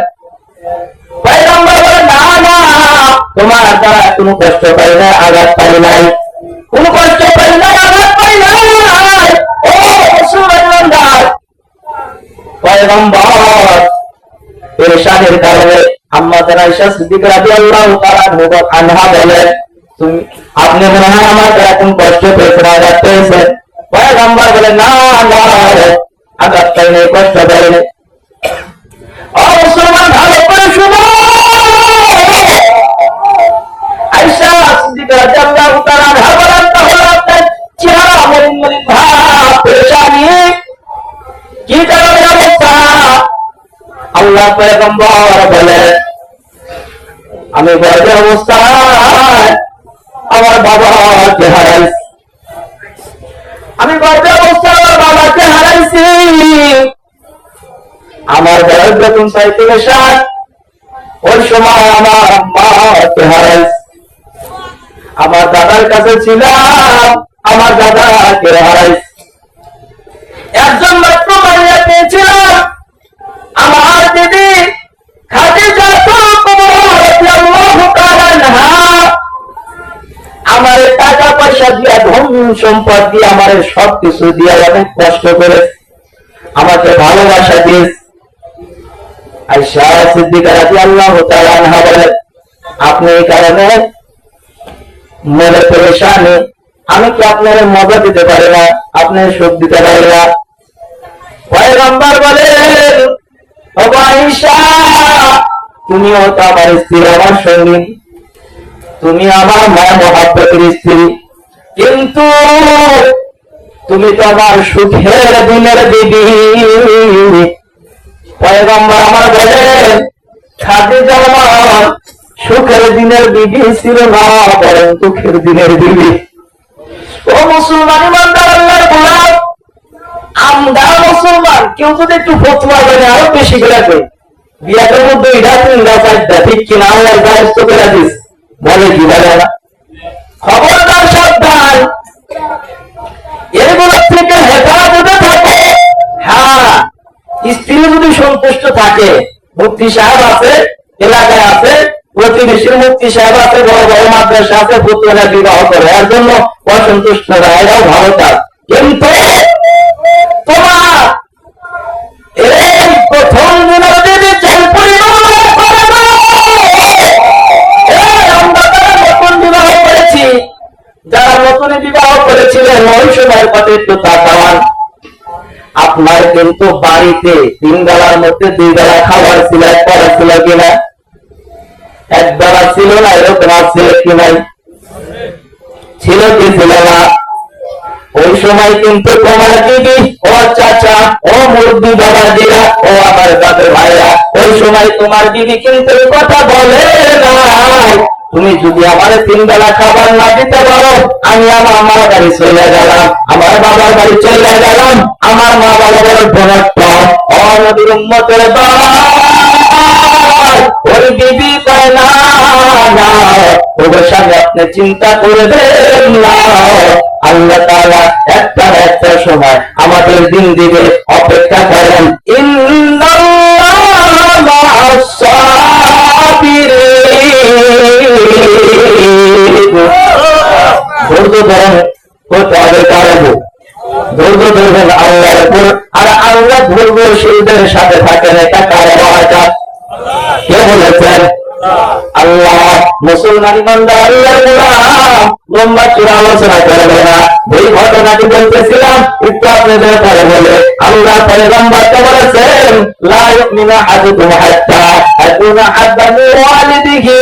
পয়গম্বর বলেন, না না, তোমার দ্বারা কোন কষ্ট পাই না, আঘাত পাই নাই, কোন কষ্ট পাই না, আঘাত পাই নাই। ও পয়গম্বর পেরেশানের কারণে আম্মা আমাদের আয়েশা সিদ্দিকা রাদিয়াল্লাহু তাআলা আনহা বলেন, তুমি আপনি মনে হয় আমার এখন কষ্ট পেয়েছেন, আঘাত পেয়েছেন। পয়গম্বর বলেন, না না, আঘাত পাইনি, কষ্ট পাইনি। ও মুসলমান, ভালো করে শুনো। আয়েশা সিদ্দিকা রাদিয়াল্লাহু তাআলা আনহা বলেন, তাহলে আপনার চেহারা মলিন মলিন ভাব, পেরেশানি, কি কারণে অবস্থা? আল্লাহ পয়গম্বর বলেন, আমি গর্ভের অবস্থায় আমার বাবাকে হারাইছি, আমি গর্ভের অবস্থায় আমার বাবাকে হারাইছি। আমার বয়স যখন 37 সাল, ওই সময় আমার মাকে হারাইছি। আমার দাদার কাছে ছিলাম, আমার দাদাকে হারাইছি। একজন মাত্র মারিয়া পেয়েছিলাম, আমার দিদি খাদিজা রাদিয়াল্লাহু তাআলা আনহা আমার টাকা পয়সা দিয়ে, ধন সম্পদ দিয়ে, আমার সবকিছু দিয়ে অনেক কষ্ট করে আমাকে ভালোবাসা দিয়েছে। আয়েশা সিদ্দিকা রাদিয়াল্লাহু তাআলা আনহা বলেন, আপনি এই কারণে মনে পেরেশানি, আমি কি আপনার মজা দিতে পারি না, আপনার সুখ দিতে পারি না? পয়গম্বর বলেন, ও আয়েশা, তুমিও তো আমার স্ত্রী, আমার সঙ্গী, তুমি আমার মায়া মহাব্বতের স্ত্রী, কিন্তু তুমি তো আমার সুখের দিনের বিবি। পয়গম্বর আমার বলেন, খাদিজা আমার সুখের দিনের বিবি ছিল না, বরং দুঃখের দিনের বিবি। ও মুসলমান ইমানদার, আল্লাহর গোলাম, আমরা মুসলমান কেউ যদি একটু ফতোয়া দেয় আরো বেশি করে দেয়, বিয়াদের মধ্যে এটা 3টা 4টা, ঠিক কিনা? আল্লাহর দায়িত্ব করে দিস, বলে কি বলে না? খবরদার, সাবধান, এগুলো থেকে হেফাজতে থাকে। হ্যাঁ, স্ত্রী যদি সন্তুষ্ট থাকে, মুফতি সাহেব আছে, এলাকায় আছে, প্রতিবেশীর মুফতি সাহেব আছে, বড় বড় মাদ্রাসা আছে, পুত্ররা বিবাহ করে, এর জন্য অসন্তুষ্ট না, এরাও ভালো কাজ। কিন্তু তোমার এই প্রথম দিনের যদি চাল পরিমাণ আমরা যারা নতুন বিবাহ করেছি, যারা নতুন বিবাহ করেছিলেন, ওই সময়ের কথা একটু তাকান। আপনার কিন্তু বাড়িতে 3 বেলার মধ্যে 2 বেলা খাবার ছিল, একবার ছিল কিনা? একবেলা ছিল না, এরকম ছিল কি নাই? ছিল কি ছিল না? ওই সময় কিন্তু তোমার দিদি, ও চাচা, ও মুরব্বী বাবাজিরা, ও আমার দাদের ভাইরা, ওই সময় তোমার দিদি কিন্তু কথা বলে না, তুমি যদি আমার 3 বেলা খাবার না দিতে পারো, আমি আমার মার বাড়ি চলে গেলাম, আমার বাবার বাড়ি চলে গেলাম, আমার মা বাবার বরত্ব নবীর উম্মতের ওই বিবি কয় না, ওদের সাথে আপনি চিন্তা করবেন না, আল্লাহ তাআলা একটা সময় আমাদের দিন দিবে, অপেক্ষা করেন। ইন্নাল্লাহা মা'আস সাবিরিন। ধৈর্য ধরেন, করতে হবে পারবো, ধৈর্য ধরবেন আল্লাহর উপর, আর আল্লাহ ধৈর্যশীলদের সাথে থাকেন। এটা কার ওয়াদা? কে বলেছেন? আল্লাহ। মুসলমান ইমানদার, আল্লাহর গোলাম, লম্বা চূড়া আলোচনা করবে না, এই ঘটনাটি বলতেছিলাম একটু আপনাদের পরে বলে। আল্লাহ পয়গম্বরকে বলেছেন, লা ইউমিনু আহাদুকুম হাত্তা আকুনা হাব্বা মিন ওয়ালিদিহি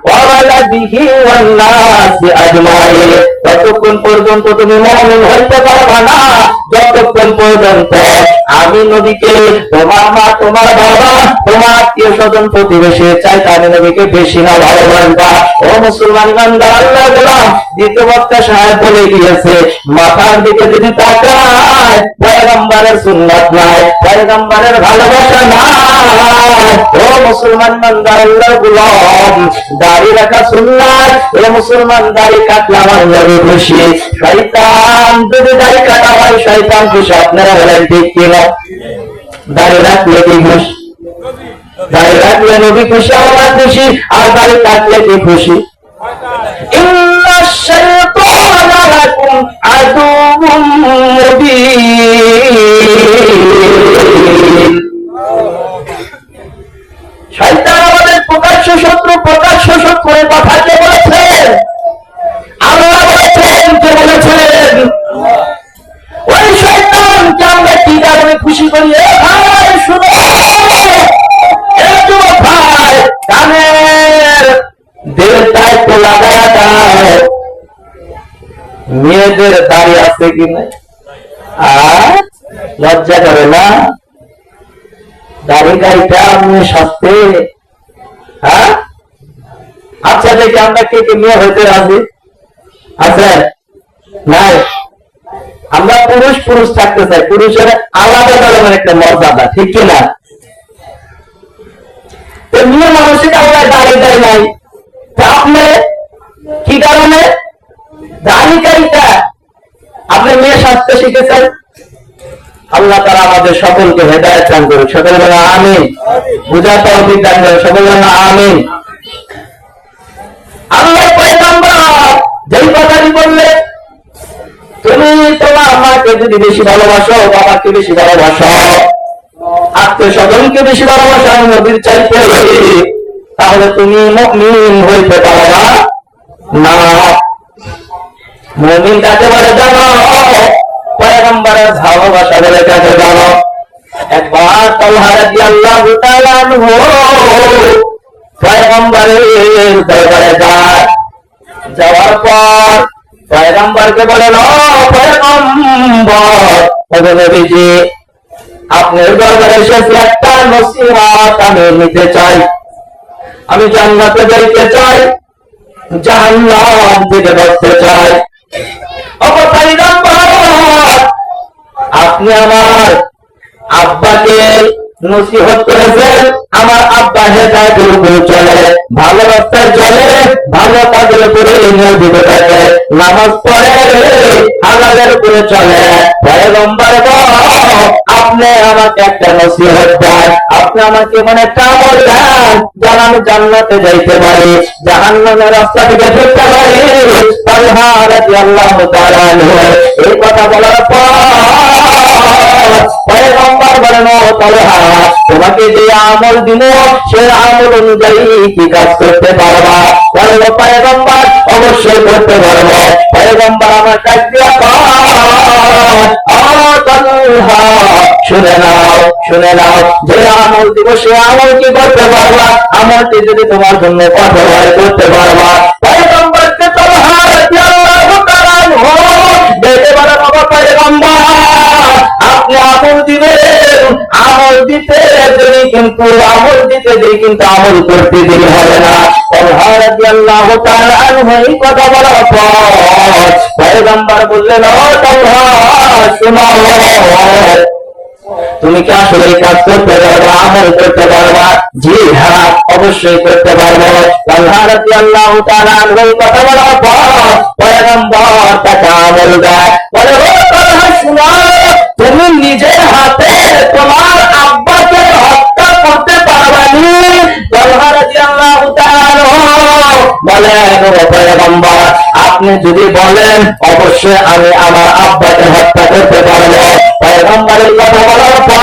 ওয়া ওয়ালাদিহি ওয়ান নাসি আজমাইন। ততক্ষণ পর্যন্ত তুমি মুমিন হইতে পারবে না যতক্ষণ পর্যন্ত আমি নবীকে, তোমার মা, তোমার বাবা, তোমার আত্মীয় স্বজন, প্রতিবেশী চাইতে আমি নবীকে বেশি না ভালোবাসবা। ও মুসলমান ইমানদার, আল্লাহ গোলাম, দ্বিতীয় বক্তা সাহেব বলে গিয়েছে, মাথার দিকে যদি তাকায়, পয়গম্বরের সুন্নাত নাই, পয়গম্বরের ভালোবাসা নাই। ও মুসলমান ইমানদার, আল্লাহ গোলাম, দাড়ি রাখা সুন্নাত। ও মুসলমান, দাড়ি কাটলে আমার নবী খুশি, শয়তান যদি দাড়ি কাটা হয় শয়তান খুশি। আপনারা বলেন ঠিক কিনা? দাড়ি রাখলে কি খুশি? দাড়ি রাখলে নবী খুশি, আল্লাহ খুশি, আর দাড়ি কাটলে কি খুশি? ইন্নাশ শাইতানা লাকুম আদুউম মুবিন। শয়তান মেয়েদের দাড়ি আছে কি না? লজ্জা করে না? দাড়ি গাড়িটা আপনি সস্তে? হ্যাঁ, আচ্ছা দেখি আমরা কে কে মেয়ে হইতে রাজি আছে? নাই। আমরা পুরুষ পুরুষ থাকতে চাই, পুরুষের আলাদা ধরনের একটা মর্যাদা, ঠিক কিনা? মেয়ে মানুষের আল্লাহ দাড়ি দেয় নাই, আপনি কি কারণে দাড়ি গাড়িটা আপনি মেয়ে স্বাস্থ্য শিখেছেন? আল্লাহ তাআলা আমাদের সকলকে হেদায়েত দান করুন। সকলে বলেন আমিন। বুঝার তৌফিক দান করুন। সকলে বলেন আমিন। আল্লাহ পয়গম্বর যেই কথাটি বললেন, তুমি তোমার মাকে যদি বেশি ভালোবাসো, বাবাকে বেশি ভালোবাসো, আত্মীয় স্বজনকে বেশি ভালোবাসো আমি নবীর চাইতে, তাহলে তুমি মুমিন হইতে পারবা না। মুমিন কাকে বলে জানো? পয়গম্বরের ভালোবাসা বলে কাকে জানো? একবার তালহা রাদিয়াল্লাহু তাআলা আনহু পয়গম্বরের দরবারে যায়। যাওয়ার পর পয়গম্বরকে বলেন, ও পয়গম্বর, ওগো নবীজি, আপনার দরবারে এসেছি, একটা নসিহত আমি নিতে চাই। আমি জান্নাতে যাইতে চাই, জাহান্নাম থেকে বাঁচতে চাই। ওগো পয়গম্বর, আপনি আমার আব্বাকে নসিহত করেছেন, আমার আব্বা হেদায়েতের উপরে চলে, ভালো রাস্তায় চলে, ভালো কাজের উপরে নিয়োজিত থাকে, নামাজ পড়ে, হালালের উপরে চলে। পয়গম্বর গো, আপনি আমাকে একটা নসিহত দেন, আপনি আমাকে মানে একটা আমল দেন, যেন আমি জান্নাতে যাইতে পারি, জাহান্নামের রাস্তা থেকে ফিরতে পারি। তালহা রাদিয়াল্লাহু তাআলা আনহু এই কথা বলার পর পয়গম্বর বলেন, ও তালহা, তোমাকে যে আমল দিব সে আমল অনুযায়ী কি কাজ করতে পারবা? বলল পয়গম্বর, অবশ্যই করতে পারবো। পয়গম্বর আমার কাজ দিয়া শুনে নাও, শুনে নাও, যে আমল দিব সে আমল কি করতে পারবা? আমলটি যদি তোমার জন্য কঠোর হয় করতে পারবা। পয়গম্বরকে তালহা রাদিয়াল্লাহু তাআলা আনহু দেখে বলে, বাবা পয়গম্বর, আপনি আমল দিবেন, আমল দিতে দেরি, কিন্তু আমল দিতে দেরি, কিন্তু আমল করতে দেরি হবে না। তালহা রাদিয়াল্লাহু তাআলা আনহু এই কথা বলার পর পয়গম্বর বললেন, ও তালহা, শোনো, তুমি কি আসলে কাজ করতে পারবা, আমল করতে পারবা? জি হ্যাঁ, অবশ্যই করতে পারবো। তালহা রাদিয়াল্লাহু তাআলা আনহু কথা বলার পর পয়গম্বর তাকে আমল দেয়। বলে, ও তালহা, শোনো, তুমি নিজের হাতে তোমার আব্বাকে হত্যা করতে পারবানি? তালহা রাদিয়াল্লাহু তাআলা বলেন, ও পয়গম্বর, আপনি যদি বলেন অবশ্যই আমি আমার আব্বাকে হত্যা করতে পারবো। পয়গম্বরের কথা বলার পর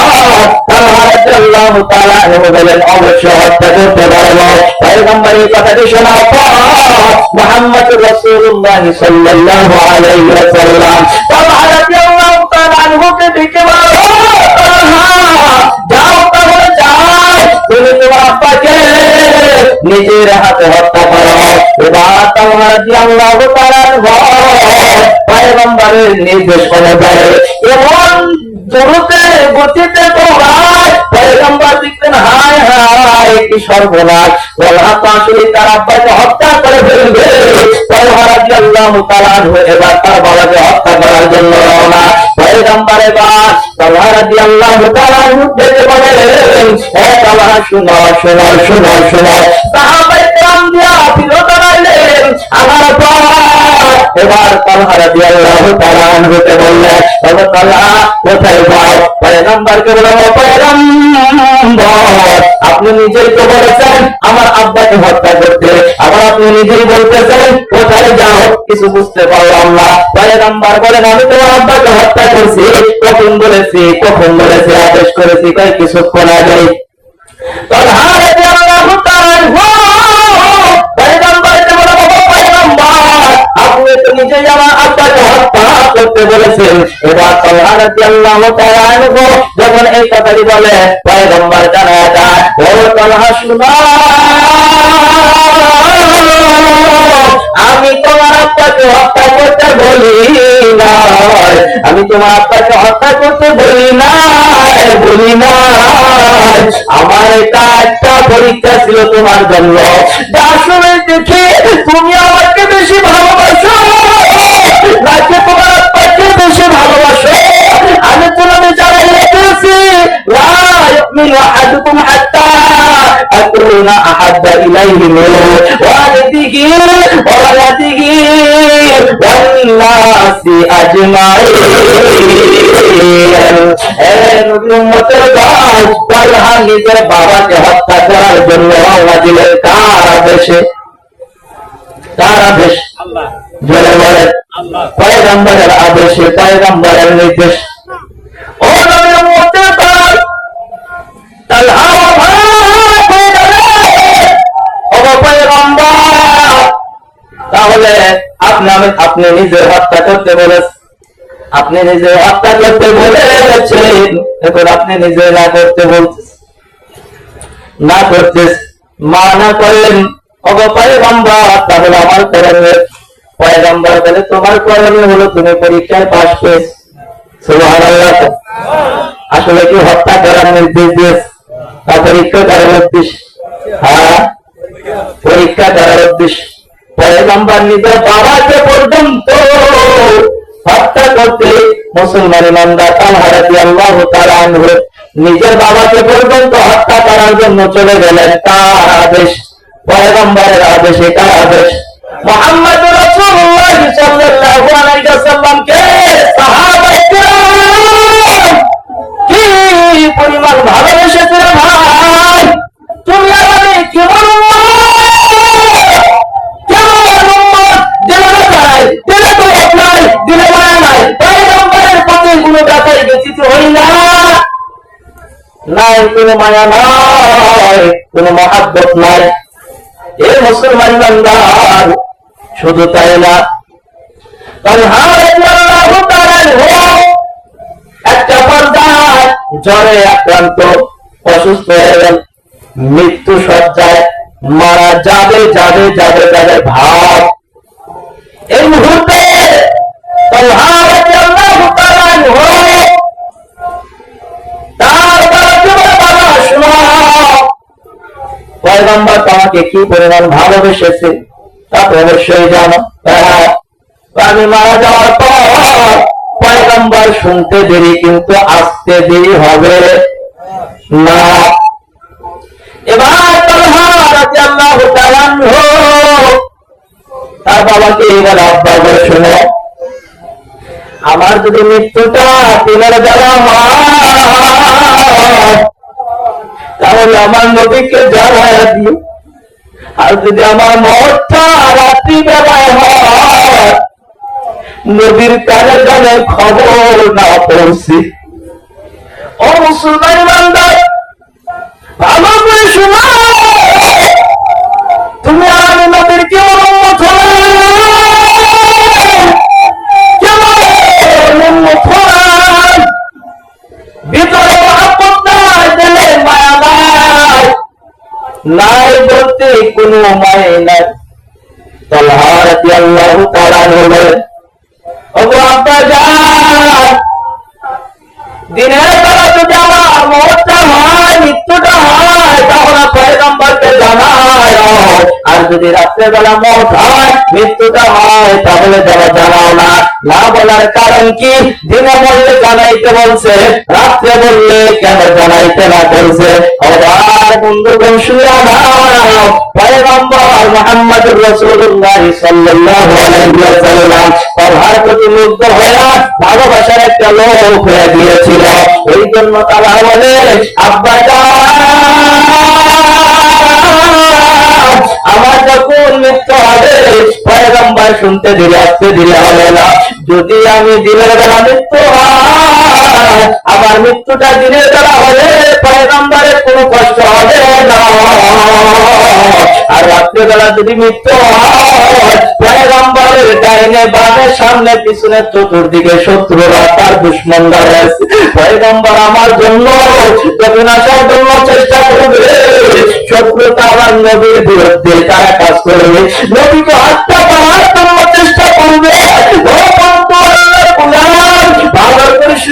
তালহা রাদিয়াল্লাহু তাআলা বলেন, অবশ্যই হত্যা করতে পারবো। পয়গম্বরের কথাটি শোনার পর মুহাম্মদুর রাসূলুল্লাহ সাল্লাল্লাহু আলাইহি ওয়াসাল্লাম তালহা রাদিয়াল্লাহু তাআলা আনহুকে ডেকে বলল, যাও, তাহলে যাও, তুমি তোমার আব্বাকে নিজের হাতে হত্যা করো। এবার তালহা রাদিয়াল্লাহু তাআলা পয়গম্বরের নির্দেশ অনুযায়ী এমন জোরতে গতিতে দৌড়ায়, পয়গম্বর দেখতেন, হায় হায় কি সর্বনাশ, তালহা তো আসলে তার আব্বাকে হত্যা করে ফেলবে। তালহা রাদিয়াল্লাহু তাআলা এবার তার বাবাকে হত্যা করার জন্য রওনা। পয়গম্বর এবার তালহা রাদিয়াল্লাহু তাআলা ডেকে বলেন, হে তালহা, শুনো, শুনো, শুনো, শুনো। সাহাবায়ে কেরাম দিয়া ফিরে দাঁড়াইলেন। আমার এবার তালহা রাদিয়াল্লাহু তাআলা আনহুকে বললেন, ও তালহা, কোথায় যাও? পয়গম্বরকে বললেন, ও পয়গম্বর, আপনি নিজেই তো বলেছেন আমার আব্বাকে হত্যা করতে, আবার আপনি নিজেই বলতেছেন কোথায় যাও? কিছু বুঝতে পারলাম না। পয়গম্বর বলেন, আমি তোমার আব্বাকে হত্যা করছি। কখন বলেছি, কখন বলেছি, আদেশ করেছি তাই কিছুক্ষণ আগে। তালহা রাদিয়াল্লাহু তাআলা পয়গম্বরকে বলে, বাবা পয়গম্বর, আপনি তো নিজেই আমার আব্বাকে হত্যা করতে বলেছেন। এবার তালহা রাদিয়াল্লাহু তাআলা যখন এই কথাটি বলে, পয়গম্বর জানা যায়, ও তালহা, শুনো, আমি তোমার তোমার আত্মাকে হত্যা করতে বলি না, আমি তোমার আত্মাকে হত্যা করতে বলি না। আমার এটা একটা পরীক্ষা ছিল তোমার জন্য, আসলে দেখি তুমি আমাকে বেশি ভালোবাসো নাকি তোমার আত্মাকে বেশি ভালোবাসো। আমি তোমাকে জানাই রেখেছি أحدكم حتى أكون أحب إليه من والده وولده والناس أجمعين। নিজের বাবাকে হত্যা করার জন্য রওনা দিলেন কার আদেশে? কার আদেশ? বলে বলেন পয়গম্বরের আদেশে, পয়গম্বরের নির্দেশ। ও নবীর উম্মতের দল, তাহলে আপনি নিজের হত্যা করতে বলেছেন, আপনি নিজে হত্যা করতে বলেছেন, এখন আপনি নিজে না করতে বলতেছেন, না করতেছেন, মা না করলেন পয়গম্বর, তাহলে আমার করণীয় পয়গম্বর বলে তোমার করণীয় হলো তুমি পরীক্ষায় পাস পেয়েছ। সুবহানাল্লাহ। আসলে কি হত্যা করার নির্দেশ দিয়েছে তা পরীক্ষা করার উদ্দেশ্য? হ্যাঁ, পরীক্ষা করার উদ্দেশ্য। পয়গম্বর নিজের বাবাকে পর্যন্ত হত্যা করতে মুসলমান ইমানদার তালহা রাদিয়াল্লাহু তাআলা আনহু নিজের বাবাকে পর্যন্ত হত্যা করার জন্য চলে গেলেন। কার আদেশ? পয়গম্বরের আদেশে। কার আদেশ? মুহাম্মদ রাসূলুল্লাহ সাল্লাল্লাহু আলাইহি ওয়াসাল্লামকে সাহাবায়ে কিরাম কি পরিমাণ ভালোবেসেছিল ভাই। তুমি আমাকে কেমন নাই, কোন মায়া নাই, কোন মহাব্বত নাই। এ মুসলমান বান্দার শুধু তাই না, একটা পর্যায়ে জ্বরে আক্রান্ত, অসুস্থ হয়ে গেল, মৃত্যু সজ্জায় মারা যাবে যাবে যাবে যাবে ভাব। এই মুহূর্তে পয়গম্বর তোমাকে কি পরিমাণ ভালোবেসেছে তা তো অবশ্যই জানো। আমি মারা যাওয়ার পর পয়গম্বর শুনতে দেরি, কিন্তু আসতে দেরি হবে না। এবার তার বাবাকে এবার আব্বা বলে শুনে, আমার যদি মৃত্যুটা তিনের দেওয়া হয় তাহলে আমার নবীকে জানায় দিও, আর যদি আমার মরটা রাত্রি বেলায় হয় নবীর কানে কানে খবর না পৌঁছি। ও মুসলমান বান্দা, ভালো করে শোনো, তুমি আমি নবীর কেমন ভিতরে নাই বলতে কোন মায় নাই। তালহা রাদিয়াল্লাহু তাআলা বলেন, ওগো আব্বা জান, দিনের বেলা যদি আমার মরটা হয়, মৃত্যুটা হয়, তাহলে পয়গম্বরকে জানায়, আর যদি রাত্রের বেলা মত হয়, মৃত্যুটা হয়, তাহলে যারা জানাও না। না বলার কারণ কি? দিনে বললে জানাইতে বলছে, রাত্রে বললে কেন জানাইতে না বলছে? আবার বন্ধুগণ শুনে নাও, পয়গম্বর মুহাম্মদুর রাসূলুল্লাহ সাল্লাল্লাহু আলাইহি ওয়াসাল্লাম তালহার প্রতি মুগ্ধ হয়ে ভালোবাসার একটা লোক হয়ে গিয়েছিল। এই জন্য তারা বলে, আব্বা আমার যখন মৃত্যু হবে পয়গম্বর শুনতে দিলে আসতে দিলে হবে না। যদি আমি দিনের বেলা মৃত্যু হয়, আমার মৃত্যুটা দিনের বেলা হলে পয়গম্বরের কোনো কষ্ট হবে না। আর রাত্রিবেলা যদি মৃত্যু হয়, পয়গম্বরের ডাইনে বামে সামনে পিছনে চতুর্দিকে শত্রুরা তার দুশমনরা আছে। পয়গম্বর আমার জন্য যখন আসার জন্য চেষ্টা করবে, শত্রুতা আমার নবীর বিরুদ্ধে তারা কাজ করবে, নবীকে হত্যা করার জন্য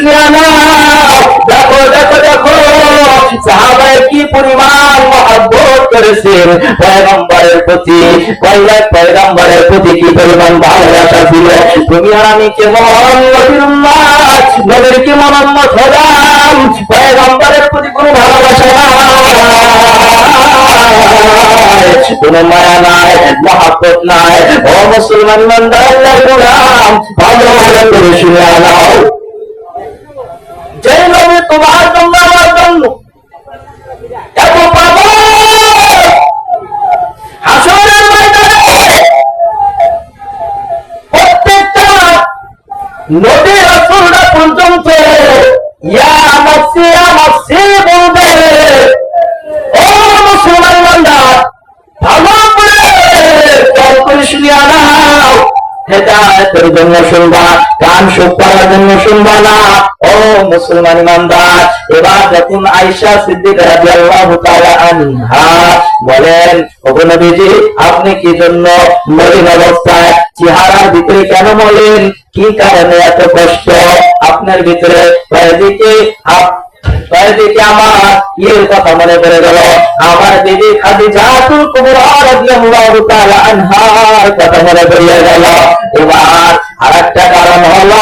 শুনিয়া নাও। দেখো দেখো দেখো সাহাবায়ে কি পরিমাণ মহব্বত করেছেন পয়গম্বরের প্রতি, পয়গম্বরের প্রতি কি পরিমাণ ভালোবাসা ছিল। তুমি আর আমি কেমন নবীর উম্মত, নবীর কেমন উম্মত হলাম, পয়গম্বরের প্রতি কোনো ভালোবাসা নাই, কোনো মায়া নাই, মহব্বত নাই। ও মুসলমান বান্দা আল্লাহর গোলাম, ভালো ভালো করে শুনে নাও, যে নবী তোমার জন্য আমার জন্য এত পাগল, হাসরের ময়দানে প্রত্যেকটা নবী রাসূলরা পর্যন্ত ইয়া নাফসি বলবে। ও মুসলমান বান্দা ভালো করে কান করে শুনিয়া নাও, হেদায়েতের জন্য শুনবা, কান সুখ করার জন্য শুনবা না। ও মুসলমান ইমানদার, এবার যখন আয়েশা সিদ্দিকা রাদিয়াল্লাহু তাআলা আনহা বলেন, ওগো নবীজি আপনি কি জন্য মলিন অবস্থায় চেহারার ভিতরে কেন বলেন, কি কারণে এত কষ্ট আপনার ভিতরে? কয়েকদিকে আমার ইয়ের কথা মনে পড়ে গেল, আমার বিবি খাদিজাতুল কুবরা রাদিয়াল্লাহু তাআলা আনহার কথা মনে পড়ে গেল। এবার আরেকটা কারণ হলো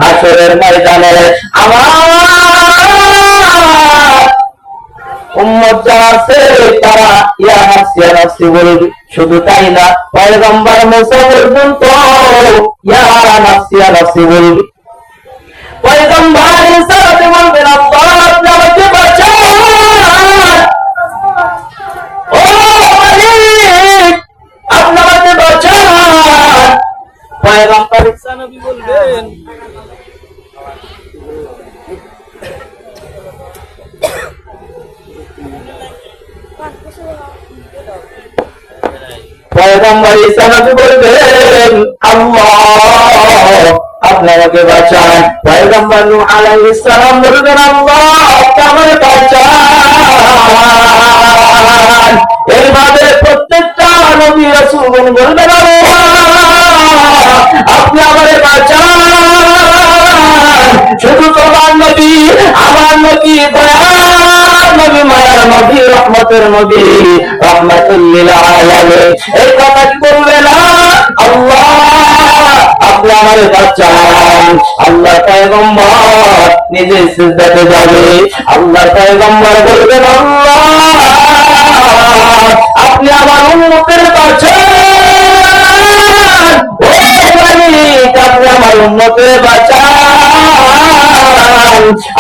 হাসরের ময়দানে আমার উম্মত যারা আছে তারা ইয়া নাফসি বলবে। শুধু তাই না, পয়গম্বর মুসা পর্যন্ত ইয়া নাফসি বলবে। পয়গম্বর ঈসা বলবেন আল্লাহ আপনি আমাকে বাঁচান, ও মালিক আপনি আমাকে বাঁচান। পয়গম্বর ঈসা নবী বলবেন পয়গম্বর ঈসা নবী বলবেন আল্লাহ আপনি আমাকে বাঁচান। পয়গম্বর নূহ আলাইহিস সালাম বলবেন আল্লাহ আপনি আমাকে বাঁচান। এইভাবে প্রত্যেকটা নবী রাসূলগণ বলবেন আল্লাহ আপনি আমাকে বাঁচান। শুধু তোমার নবী, আমার নবী, দয়ার নবী, মায়ার নবী, রহমতের নবী, রাহমাতুল লিল আলামিন এই কথা কি বলবে না আল্লাহ আপনি আমারে বাঁচান। আল্লাহ পয়গম্বর নিজে সিজদাতে যাবে, আল্লাহ পয়গম্বর বলবেন আল্লাহ আপনি আমার উম্মতের বাঁচান, ও মালিক আপনি আমার উম্মতের বাঁচান।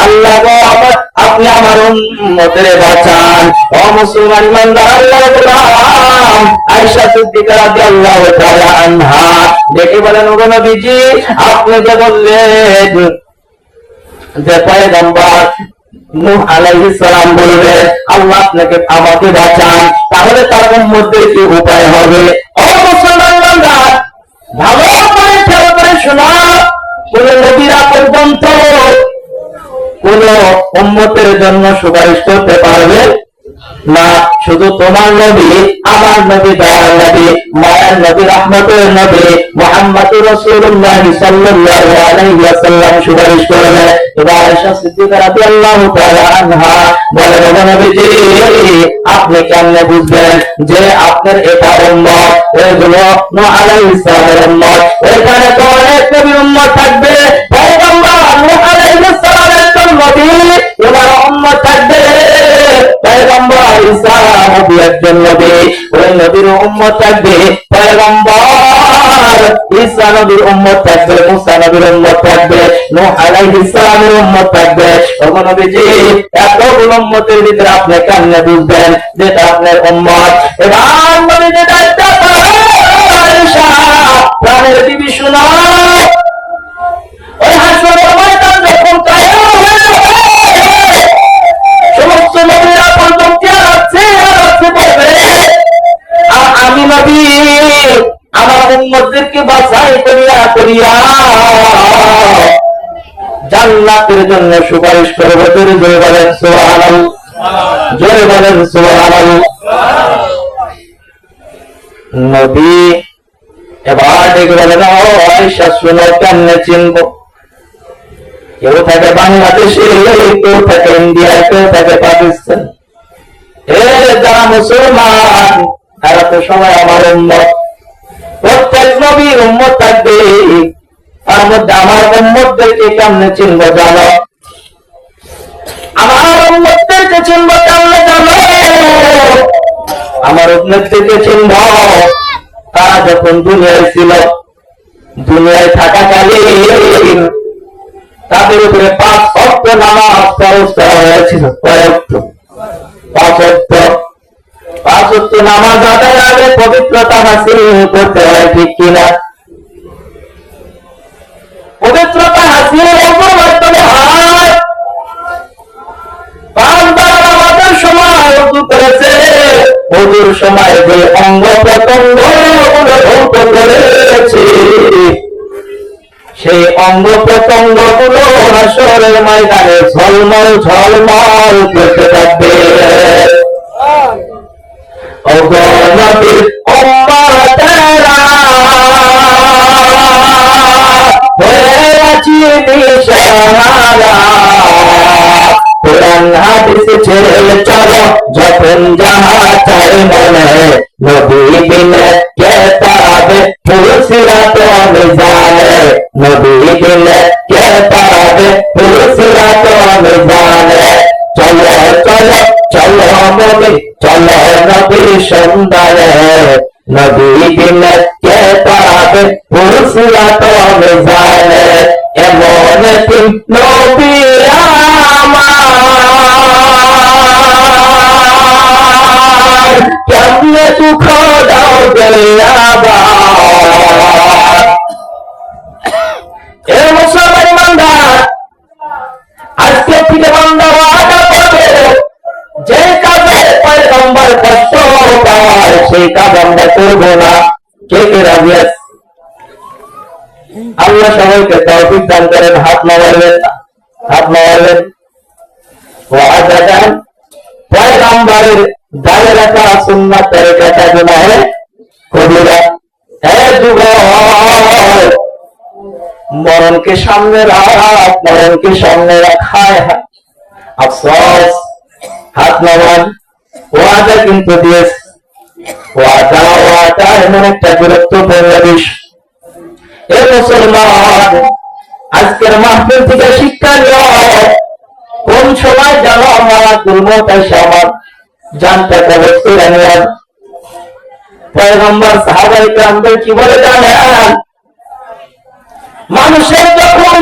আল্লাহ আপনি আমার উম্মতের বাঁচান। ও মুসলমান বান্দা আল্লাহর গোলাম আয়েশা সিদ্দিকা রাদিয়াল্লাহু তাআলা আনহা দেখে বলেন, ওগো নবীজি আপনি যে বললেন যে পয়গম্বর নূহ আলাইহিস সালাম বলবে আল্লাহ আপনাকে আমাকে বাঁচান, তাহলে তার উম্মতদের কি উপায় হবে? ও মুসলমান বান্দা ভালো করে খেয়াল করে শোনা, কোন নবীরা পর্যন্ত কোন উম্মতের জন্য সুপারিশ করতে পারবে না। শুধু তোমার নবী, আমার নবী, দয়ার নবী, মায়ার নবী, রহমতের নবী মুহাম্মদুর রাসূলুল্লাহ সাল্লাল্লাহু আলাইহি ওয়াসাল্লাম সুপারিশ করবে। এবার আয়েশা সিদ্দিকা রাদিয়াল্লাহু তাআলা আনহা বলেন, ওগো নবীজি আপনি কেমনে বুঝবেন যে আপনার এটা উম্মত, এগুলো নূহ আলাইহিস সালামের উম্মত? এখানে তো অনেক নবীর উম্মত থাকবে, পয়গম্বর নূহ আলাইহিস সালামের নবী এবার উম্মত থাকবে, পয়গম্বর ঈসা নবী একজন নবী, ওই নবীর উম্মত থাকবে, পয়গম্বর ঈসা নবীর উম্মত থাকবে, মুসা নবীর উম্মত থাকবে, নূহ আলাইহিস সালামের উম্মত থাকবে। ওগো নবীজি এতগুলো উম্মতের ভিতরে আপনি কেমনে বুঝবেন যেটা আপনার উম্মত? এবার নবীজি ডাকতে আয়েশা প্রাণের বিবি শোনো, ওই হাসরের ময়দান যখন কায়েম হয়ে যাবে সমস্ত নবীরা পর্যন্ত আছে বলবে আর আমি নবী আমার উম্মতদেরকে বাছাই করিয়া করিয়া জান্নাতের জন্য সুপারিশ করবো। জোরে জোরে বলেন সুবহানাল্লাহ, জোরে বলেন সুবহানাল্লাহ। নবী এবার ডেকে বলেন, ও আয়েশা শুনো কেমনে চিনব? কেউ থাকে বাংলাদেশে, কেউ থাকে ইন্ডিয়ায়, কেউ থাকে পাকিস্তান। যারা মুসলমান তারা তো সবাই আমার উম্মত। প্রত্যেক নবীর উম্মত থাকবে, তার মধ্যে আমার উম্মতদেরকে কেমনে চিনব জানো? আমার উম্মতদেরকে চিনব কেমনে জানো? আমার উম্মতদেরকে চিনব তারা যখন দুনিয়ায় ছিল, দুনিয়ায় থাকাকালীন তাদের উপরে 5 ওয়াক্ত নামাজ ফরজ করা হয়েছিল। পাঁচ ওয়াক্ত নামাজ আদায়ের আগে পবিত্রতা হাসিল করতে হয়, ঠিক কিনা? পবিত্রতা হাসিলের মাধ্যমে হয়। নামাজের সময় উযু করেছে, উযুর সময় যে অঙ্গ প্রত্যঙ্গ ধৌত করেছে, সেই অঙ্গ প্রত্যঙ্গ গুলো হাসরের ময়দানে ঝলমল ঝলমল করতে থাকবে। নবীর উম্মতেরা হয়ে আছি দিশেহারা, কোরআন হাদিস ছেড়ে চলো যখন যাহা চাই মনে, নবী বিনে কে পাবে ফুলসিরাত মিজানে, নবী বিনে কে পাবে ফুলসিরাত মিজানে। চলো চলো চলো নবী, চলো নবীর সন্ধানে, নবী বিনে কে পাবে ফুলসিরাত মিজানে। এমন তিন নবী আমার, কেমনে দুঃখ দাও গেলে আবার। এ মুসলমান বান্দা, আজকে থেকে বান্দা ওয়াদা করবে, যে কাজে পয়গম্বর কষ্ট পায় সেই কাজ আমরা করবো না। কে কে রাজি আছে? আল্লাহ সবাইকে তৌফিক দান করেন। হাত নামালেন, হাত নামালেন। ওয়াদা দেন পয়গম্বরের দায়ে রাখা সুন্নাত তরিকাটা গুনাহে কবিরা। হে যুবক, মরণকে সামনে রাখ, মরণকে সামনে রাখায় আফসোস। হাত নামান। ওয়াদা কিন্তু দিয়েছে। ওয়াদা ওয়াদা এমন একটা গুরুত্বপূর্ণ বিষয়। এ মুসলমান, আজকের মাহফিল থেকে শিক্ষা নিও। কোন সময় জানো আমরা দুর্মত এসে আমার জানতে কবজ করে নেন। পয়গম্বর সাহাবায়ে কেরামদের কি বলে জানেন? মানুষের যখন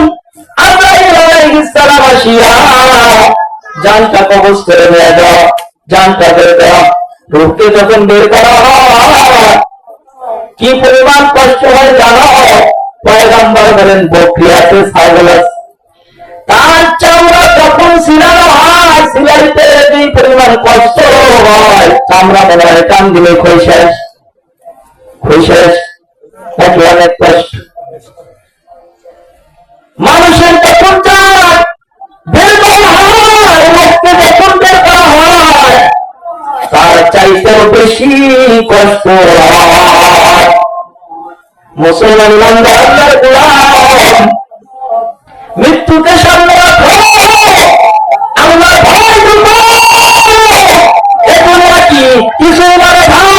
আজরাইল আলাইহিস সালাম আসিয়া জানটা কবজ করে নিয়ে যাও, জানটা বের করা, রূহকে যখন বের করা হয় কি পরিমাণ কষ্ট হয় জানো? পয়গম্বর বলেন বকরি আছে, ছাগল আছে, তার চামড়া যখন ছিলানো হয়, সিলাইতে যে পরিমাণ কষ্ট হয়, চামড়া মনে হয় টান দিলে ক্ষয় শেষ, ক্ষয় শেষ, নাকি অনেক কষ্ট। মানুষের যখন চায় বের করা হয়, রক্তে যখন বের করা হয়, তার চাইতেও বেশি কষ্ট হয়। মুসলমান বান্দা আল্লাহর গোলাম, মৃত্যুকে সামনে রাখো, আল্লাহ ভয় করবো। এগুলো কি কিছুই না রে ভাই,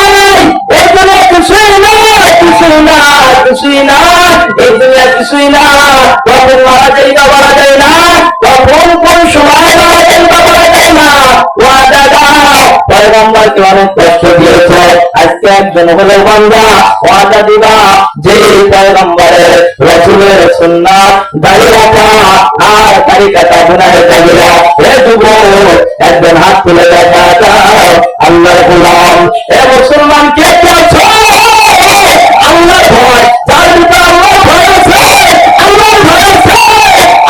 এগুলো কিছুই না, কিছুই না, কিছুই না, এগুলো কিছুই না। কখন মারা যাই বা মারা যায় না, কখন কোন সময় মারা যাই বা মারা যায় না। ওয়াদা দাও, পয়গম্বরকে অনেক কষ্ট দিয়েছে, আজকে একজন হলো বান্দা ওয়াদা দিবা যে পয়গম্বরের রাসূলের সুন্নাত দাঁড়ি রাখা আর তরিকাটা গুনাহে কাবিরা। হে যুবক, একজন হাত তুলে দেখা দাও। আল্লাহর গোলাম, এ মুসলমান কে কে আছো? আল্লাহর ভয়, যার ভিতরে আল্লাহর ভয় আছে, আল্লাহর ভয় আছে,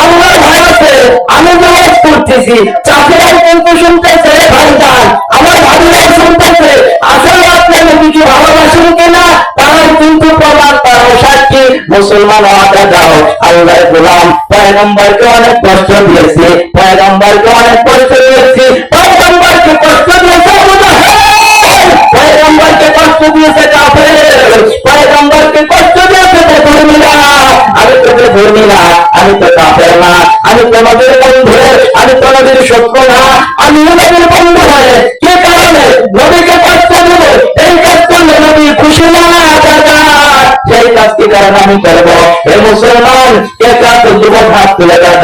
আল্লাহর ভয় আছে। আমি নামাজ করতেছি, চাকরিরা কিন্তু শুনতেছে, ভাইজান আমার ভাবিরা শুনতেছে, আসলে আপনি নবীকে ভালোবাসেন কিনা তার কিন্তু প্রমাণ, তার সাক্ষী। মুসলমান ওয়াদা দাও। আল্লাহর গোলাম, পয়গম্বরকে অনেক কষ্ট দিয়েছে, পয়গম্বরকে অনেক কষ্ট দিয়েছে, পয়গম্বরকে কষ্ট দিয়েছে মুজাহিদ, পয়গম্বরকে কষ্ট দিয়েছে কাফের, পয়গম্বরকে কষ্ট দিয়েছে মুমিনা। আমি তোকে ধর্মী না, আমি তো কাফের না, আমি তোমাদের বন্ধু, আমি তোমাদের শত্রু না, আমি নবীর বন্ধু হয়ে কে কারণে নবীকে কষ্ট দেব, এই কাজ করলে নবী খুশি না সেই কাজটি কারণ আমি করবো। হে মুসলমান, এ কাজ যুবক হাত তুলে দাও,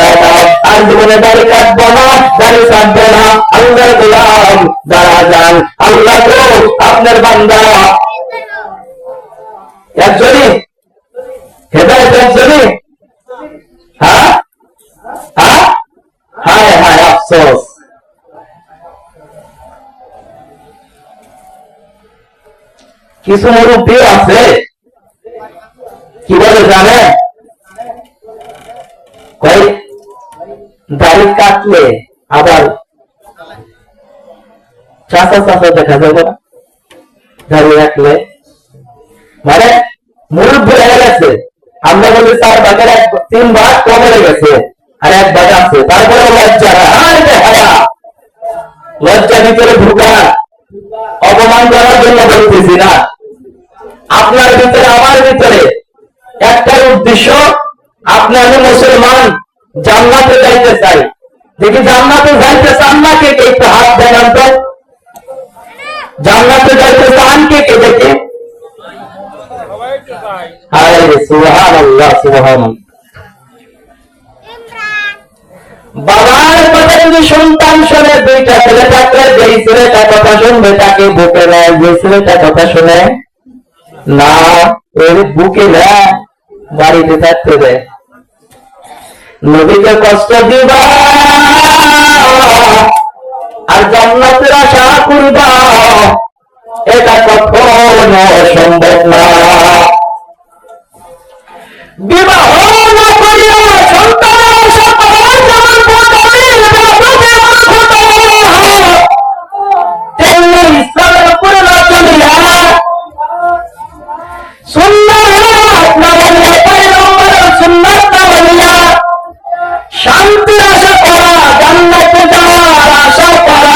আর জীবনে দাড়ি কাটবো না, দাড়ি কাটবে না, আল্লাহর গোলাম দাঁড়া যান। আল্লাহ তো আপনার বান্দা একজনই, হেদায়েত একজনই। হ্যাঁ হ্যাঁ, হায় হায় আফসোস। কিছু মুরব্বী আছে কি বলে জানে, দাড়ি কাটলে আবার চাচা চাচা দেখা যাবে না, দাড়ি রাখলে মানে মুরব্বী হয়ে গেছে। আমরা বলি 4 ভাগের 3 ভাগ কমে গেছে আর 1 ভাগ আছে, তারপরে লজ্জা লজ্জা ভিতরে ঢুকা, অপমান করার জন্য বলতেছি না। আপনার ভিতরে আমার ভিতরে একটাই উদ্দেশ্য, আপনি আমি মুসলমান জান্নাতে যাইতে চাই। দেখি জান্নাতে যাইতে চান না কে কে, একটু হাত দেখান তো। জান্নাতে যাইতে চান কে কে দেখে? সুবহানাল্লাহ সুবহানাল্লাহ। বাবার কথা যদি সন্তান শোনে, 2টা ছেলে থাকলে যেই ছেলেটা কথা শুনবে তাকে বুকে নেয়, যে ছেলেটা কথা শুনে না এর বুকে নেয়, বাড়িতে থাকতে দেয়। নবীকে কষ্ট দিবা আর জান্নাতের আশা করবা, এটা কখনো সম্ভব না। বিবাহ না করিয়া সন্তান আশা করা যেমন তেমনি ইসলামের উপরে না চলিয়া শান্তির আশা করা, জান্নাতে যাওয়ার আশা করা,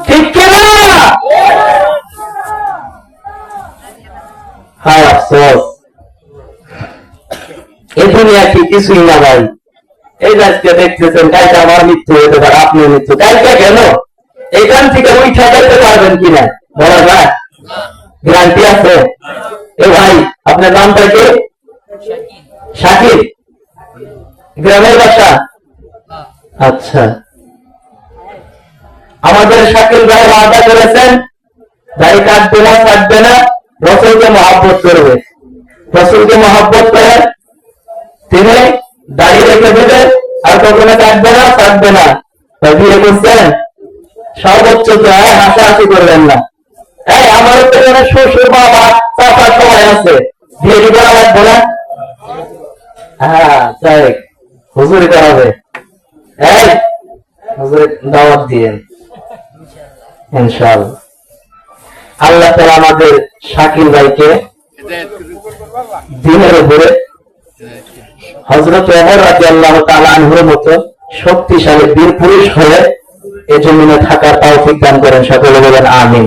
ঠিক কিনা? হায় আফসোস, এ দুনিয়া কি কিছুই না ভাই। এই আজকে দেখতেছেন, কালকে আমার মৃত্যু হতে পারে, আপনি মৃত্যু, কালকে কেন এখান থেকে উঠা যেতে পারবেন কিনা বলা যায়? গ্যারান্টি আছে? এ ভাই আপনার নামটা কি? শাকিব, গ্রামের বাসা? আচ্ছা, আমাদের শাকিল ভাই ওয়াদা করেছেন দাড়ি কাটবে না, কাটবে না, রসুলকে মহব্বত করবে। রসুলকে মহব্বত করে তিনি দাড়ি রেখে দেবে, আর কখনো কাটবে না, কাটবে না। বিয়ে করছেন সর্বোচ্চ দয়া, হাসাহাসি করবেন না। এই আমারও তো মনে শ্বশুর বাবা চাচা সবাই আছে, বিয়ে করা লাগবে না। হ্যাঁ তাই হুজুরি করাবে, এই হুজুরি দাওয়াত দিয়েন ইনশাআল্লাহ। আল্লাহ তাআলা আমাদের শাকিল ভাইকে দিনের উপরে হযরত ওমর রাদিয়াল্লাহু তাআলা আনহুর মতো শক্তিশালী বীর পুরুষ হয়ে এই জমিনে থাকার তৌফিক দান করেন, সকলে বলেন আমিন।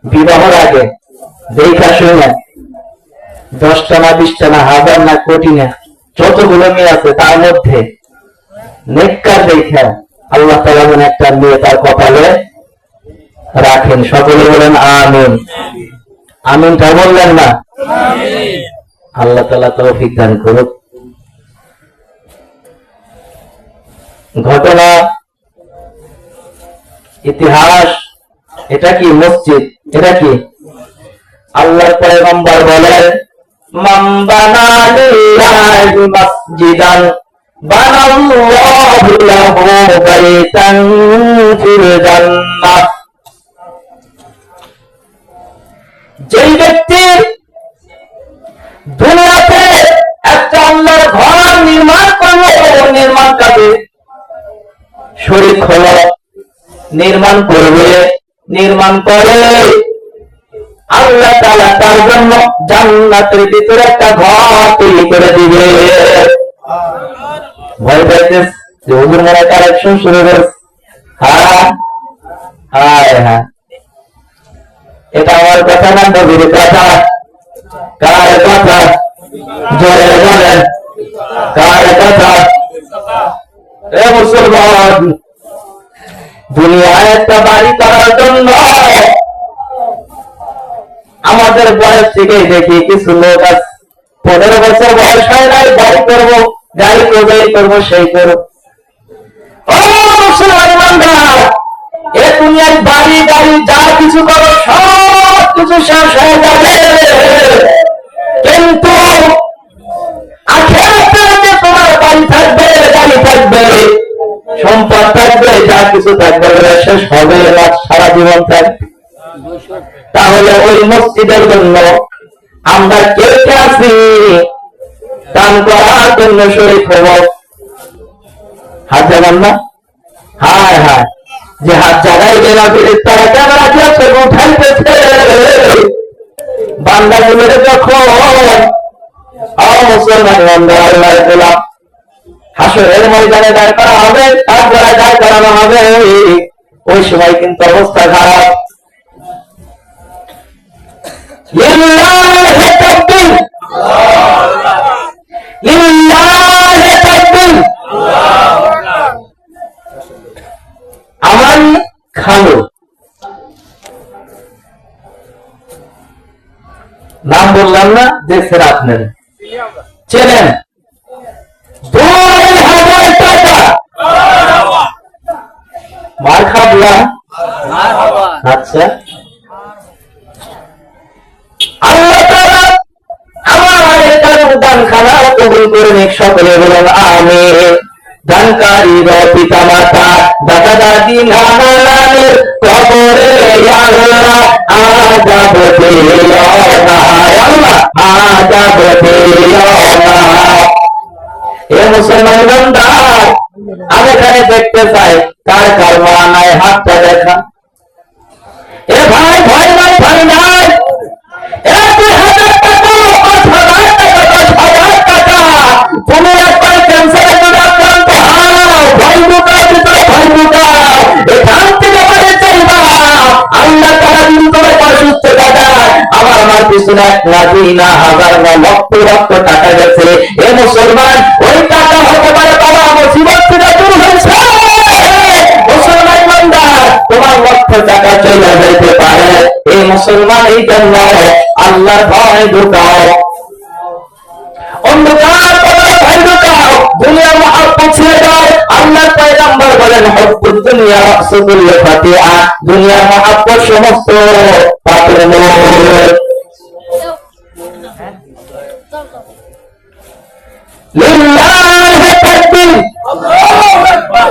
বিবাহের আগে দেখা শুনে 10টা না 20টা না 1000 না কোটি না যতগুলো মেয়ে আছে তার মধ্যে নেককার দেখা আল্লাহ তাআলা যেন একটা মেয়ে তার কপালে রাখেন, সকলে বলেন আমিন। আমিনটা বললেন না? আল্লাহ তাআলা তৌফিক দান করুক। ঘটনা, ইতিহাস, এটা কি মসজিদ, এটা কি আল্লাহর পয়গম্বর বলেন মান বানা লিল্লাহি মাসজিদান বানাল্লাহু লাহু বাইতান ফিল জান্নাহ। যেই ব্যক্তি দুনিয়াতে একটা আল্লাহর ঘর নির্মাণ করলো, নির্মাণ কাজে শরীক হলো, নির্মাণ করবে, নির্মাণ করে আল্লাহ তাআলা তার জন্য জান্নাতের ভিতরে একটা ঘর তৈরি করে দিবে। ভয় পাইতেছ যে হুজুর মনে কালেকশন শুরু করেছে? হ্যাঁ হ্যাঁ হ্যাঁ, এটা আমার কথা না, নবীর কথা। কার কথা? জোরে বলেন, কার কথা? এ মুসলমান, দুনিয়ায় একটা বাড়ি করার জন্য আমাদের বয়স থেকে দেখি কিছু লোক আছে 15 বছর বয়স হয় নাই, বাড়ি করবো, গাড়ি করবো, এই করবো, সেই করবো। ও মুসলমান, এ দুনিয়ায় বাড়ি গাড়ি যা কিছু করো সব কিছু শেষ হয়ে যাবে, কিন্তু আখিরাতে যে তোমার বাড়ি থাকবে, গাড়ি থাকবে, সম্পদ থাকবে, যা কিছু থাকবে শেষ হবে না, সারা জীবন থাকবে। তাহলে ওই মসজিদের জন্য আমরা কে কে আছি দান করার জন্য শরীক হব? হাত জানান না? হায় হায়, যে হাত জানাই গেলা তারা ক্যামেরা দিয়েছে, উঠাইতেছে বান্দাগুলোর যখন মুসলমান বান্দা আল্লাহ গোলাম হাসরের ময়দানে দাঁড় করা হবে, তার দ্বারা দাঁড় করানো হবে, ওই সময় কিন্তু অবস্থা খারাপ। আমার খালু, নাম বললাম না, দেখছেন আপনার চেনেন, 2000 টাকা মার খাবলা। আচ্ছা, আল্লাহ তাআলা আমার দান খানা কবুল করে নিক, সকলে বলেন আমিন। দানকারী পিতা মাতা, দাদা দাদি, নানা নানির কবরে আল্লাহ আযাব দিও না, আল্লাহ আযাব দিও না। এ মুসলমান বান্দা, আমি এখানে দেখতে চাই কার কার মা নাই, হাতটা দেখা। এ ভাই, ভয় নাই, ভয় নাই। এ 2000 টাকা, 5000 টাকা, 10,000 টাকা, তুমি একবার ক্যান্সারের জন্য আক্রান্ত হও, ভয় ঢুকাও ভিতরে, ভয় ঢুকাও, এখান থেকে বাড়ি চাইবা। আল্লাহ তাআলা দিন তোমার সুস্থ টাকা, আমার পিছনে 1 লাখ, 2 লাখ, 1000 না, লক্ষ লক্ষ টাকা গেছে। এ মুসলমান, ওই টাকা হতে পারে বাবা মুসিবত থেকে দূর হয়েছে। মুসলমান বান্দা, তোমার লক্ষ টাকা চলে যেতে পারে। এই মুসলমান, এই জন্য আল্লাহর ভয় ঢুকাও, অন্ধকার ভয় ঢুকাও, দুনিয়ার মহব্বত ছেড়ে দাও। আল্লাহর পয়গম্বর বলেন, হুব্বুদ দুনিয়া রাসূলুল ফাতিহা, দুনিয়ার মহব্বত সমস্ত পাপের মূল। লিল্লাহি তাকবীর, আল্লাহু আকবার।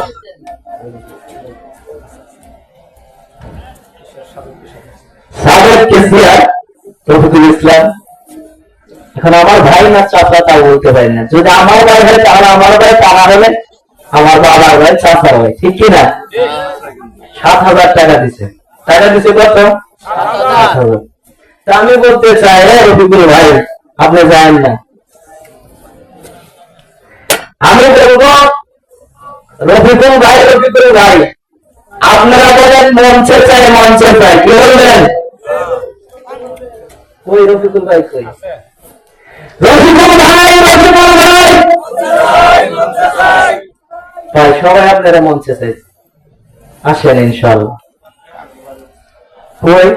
সাবেক কেসিয়ার রফিকুল ইসলাম, এখন আমার ভাই না চাচা তাও বলতে পারি না। যদি আমার ভাই হয় তাহলে আমার ভাই, তারা হলে আমার বাবার ভাই, চাচার ভাই, ঠিক কিনা? 7,000 টাকা দিছে। টাকা দিছে কত? 7,000। তা আমি বলতে চাই, রফিকুল ভাই আপনি জানেন না, আমি বলবো রফিকুল ভাই, রফিকুল ভাই আপনারা বলেন মঞ্চে চাই, মঞ্চে চাই, কি বলবেন? ওই রফিকুল ভাই কই? রফিকুল ভাই, রফিকুল ভাই, ভাই সবাই আপনারা মঞ্চে চাই, আসেন ইনশাআল্লাহ। কই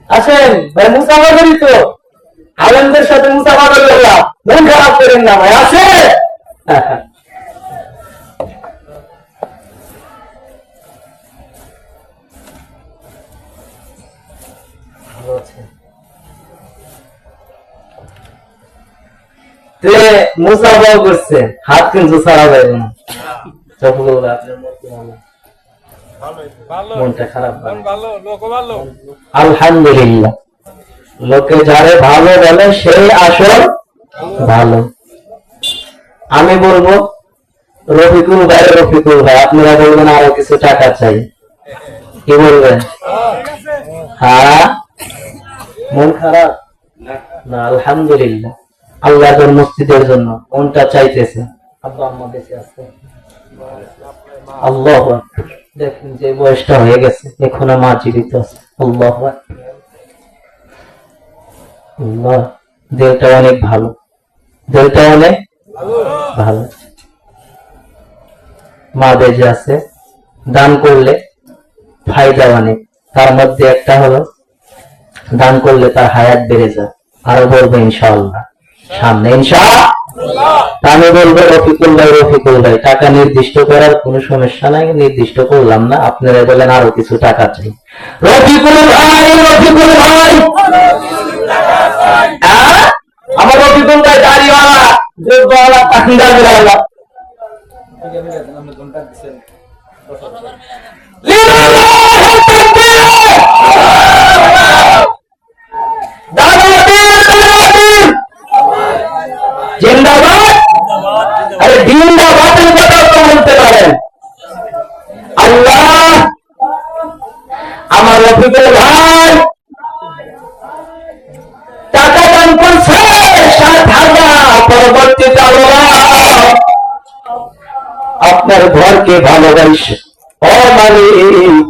আসেন ভাই, মুসাফা করি তো, আলেমদের সাথে মুসাফা করলাম, মন খারাপ করেন না ভাই, আসে। মুসাফাও করছে, হাত কিন্তু ছাড়া যাবে না। মনটা খারাপ, আলহামদুলিল্লাহ, লোকে যারে ভালো বলে সেই আসল ভালো। আমি বলবো রফিকুল ভাই, রফিকুল ভাই আপনারা বলবেন আরো কিছু টাকা চাই, কি বলবেন? হ্যাঁ, মন খারাপ না? আলহামদুলিল্লাহ, আল্লাহর মসজিদের জন্য মনটা চাইতেছে। আব্বা আম্মা বেঁচে আছে, আল্লাহু আকবার। দেখেন যে বয়সটা হয়ে গেছে, এখনো মা জীবিত আছে, আল্লাহু আকবার। আল্লাহ, দিলটা অনেক ভালো, দিলটা অনেক ভালো। মা বেঁচে আছে, দান করলে ফায়দা অনেক। তার মধ্যে একটা হলো দান করলে তার হায়াত বেড়ে যায়। আরো বলবো ইনশাআল্লাহ সামনে, ইনশাআল্লাহ। আমি বলবো রফিকুল ভাই টাকা নির্দিষ্ট করার কোনো সমস্যা নাই, নির্দিষ্ট করলাম না, আপনারা বলেন আরো কিছু টাকা চাই। রফিকুল ভাই, আমার রফিকুল ভাই দাড়িওয়ালা, যোগ্যওয়ালা, তাঙ্গালওয়ালা। জিন্দাবাদ। আরে জিন্দাবাদের কথা তো বলতে পারেন। আল্লাহ, আমার রফিকুল ভাই টাকা দান করছে 7,000। পরবর্তীতে আপনার ঘরকে ভালোবাসে, ও মালিক,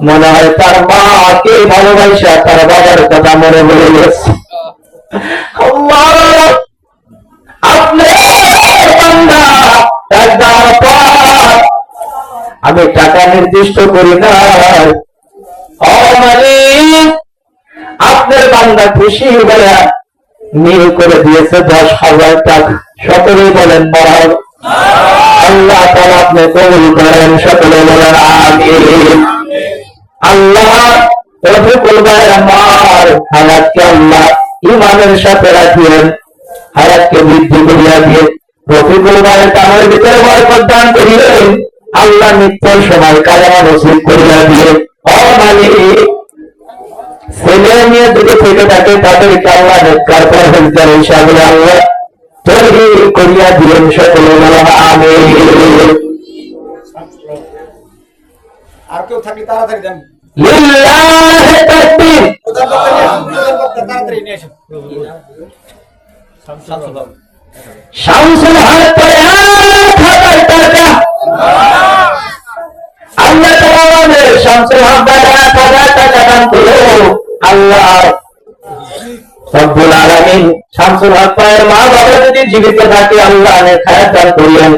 মনে হয় তার মাকে ভালোবাসা তার বাবার কথা মনে পড়ে গেছে। আমি টাকা নির্দিষ্ট করি না, আপনার বান্দা খুশি হয়ে মিল করে দিয়েছে 10,000 টাকা। সকলেই বলেন মহান আল্লাহ তাআলা আপনি কবুল করেন, সকলে বলেন আমিন। আল্লাহ রফিকুল ভাই আমার হায়াতকে আল্লাহ ইমানের সাথে রাখিয়েন, হায়াতকে বৃদ্ধি করিয়া দিয়ে রফিকুল ভাইয়ের কামের ভিতরে বরকত দান করিলেন। আল্লাহ মৃত্যুর সময় কালেমা নসিব করিয়া দিয়ে ছেলে মেয়ে যদি থেকে থাকে তাদেরকে আল্লাহ নেককার পরহেজগার হিসাবে আল্লাহ তৈরি করিয়া দিলেন। সকলে বলেন আমিন। আর কেউ থাকলে তাড়াতাড়ি দেন। লিল্লাহি তাকবীর। তাড়াতাড়ি নিয়ে আসুন। শামসুল হক পরে 1,000 টাকা। আল্লাহ তাআলা শামসুল হক পরে 1,000 টাকা দান করলো। আল্লাহ রব্বুল আলামিন শামসুল হক পরে মা বাবা যদি জীবিত থাকে আল্লাহ অনেক হায়াত দান করিলেন।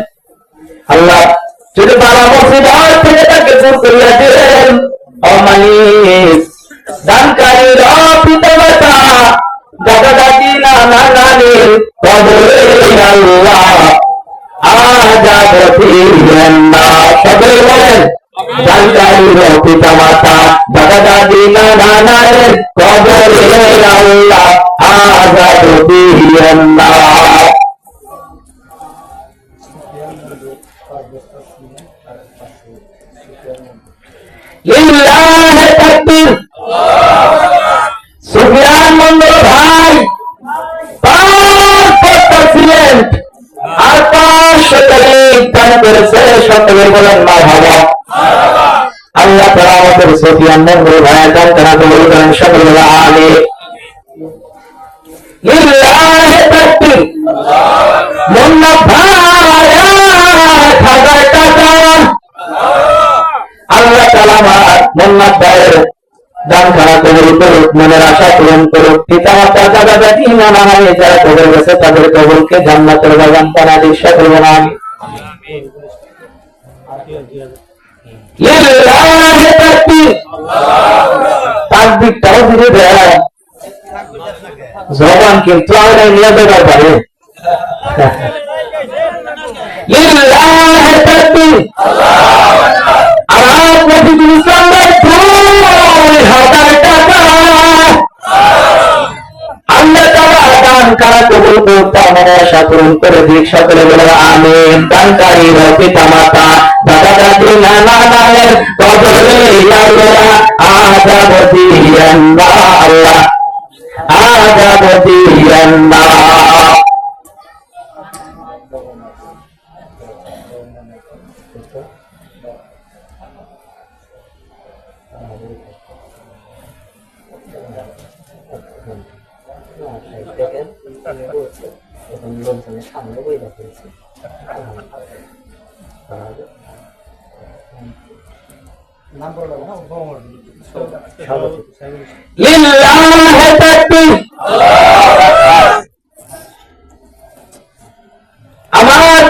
আল্লাহ যদি বাবা মুসিবত থেকে তাকে দূর করিয়া দিলেন। ও মালিক, দানকারী পিতা মাতা, দাদা দাদি, নানা নানির কবরে আল্লাহ আযাব দিবেন না। সকলে বলেন দানকারী পিতা মাতা, দাদা দাদি, নানা নানির কবরে আল্লাহ আযাব দিবেন না। লিল্লাহি তাকবীর। সুফিয়ান মন্ডল ভাই 5% আর 500 টাকা দান করেছে। সকলে বলেন মারহাবা। আল্লাহ তাআলা আমাদের সুফিয়ান মন্ডল ভাই দান কবুল করেন। সকলে বলেন আমিন। লিল্লাহি তাকবীর। মুন্না ভাই 1,000 টাকা। আল্লাহ তাআলা আমার মুন্না ভাইয়ের দান কবুল করুক, মনের আশা পূরণ করুক। পিতা মাতা, দাদা দাদি, নানা নানি যারা কবর গেছে তাদের কবরকে জান্নাতের বাগান বানায় দিন। সকলে বলেন আমিন। লিল্লাহি তাকবীর। তাকবীরটাও দিতে দেয় জবান কিন্তু আমরা নিয়ে দেবার পারে। লিল্লাহি তাকবীর। আর নবীর ইসলামের 2,000 টাকা। আল্লাহ তাআলা দান করা কবুল করতে আমার আশা পূরণ করে দিক। সকলে বলেন আমিন। দানকারী পিতা মাতা, দাদা দাদি, নানা নানির কবরে আল্লাহ আযাব দিবেন না। আল্লাহ আযাব দিবেন না। সামনে বই দেখেছি। লিল্লাহি তাকবীর। আমার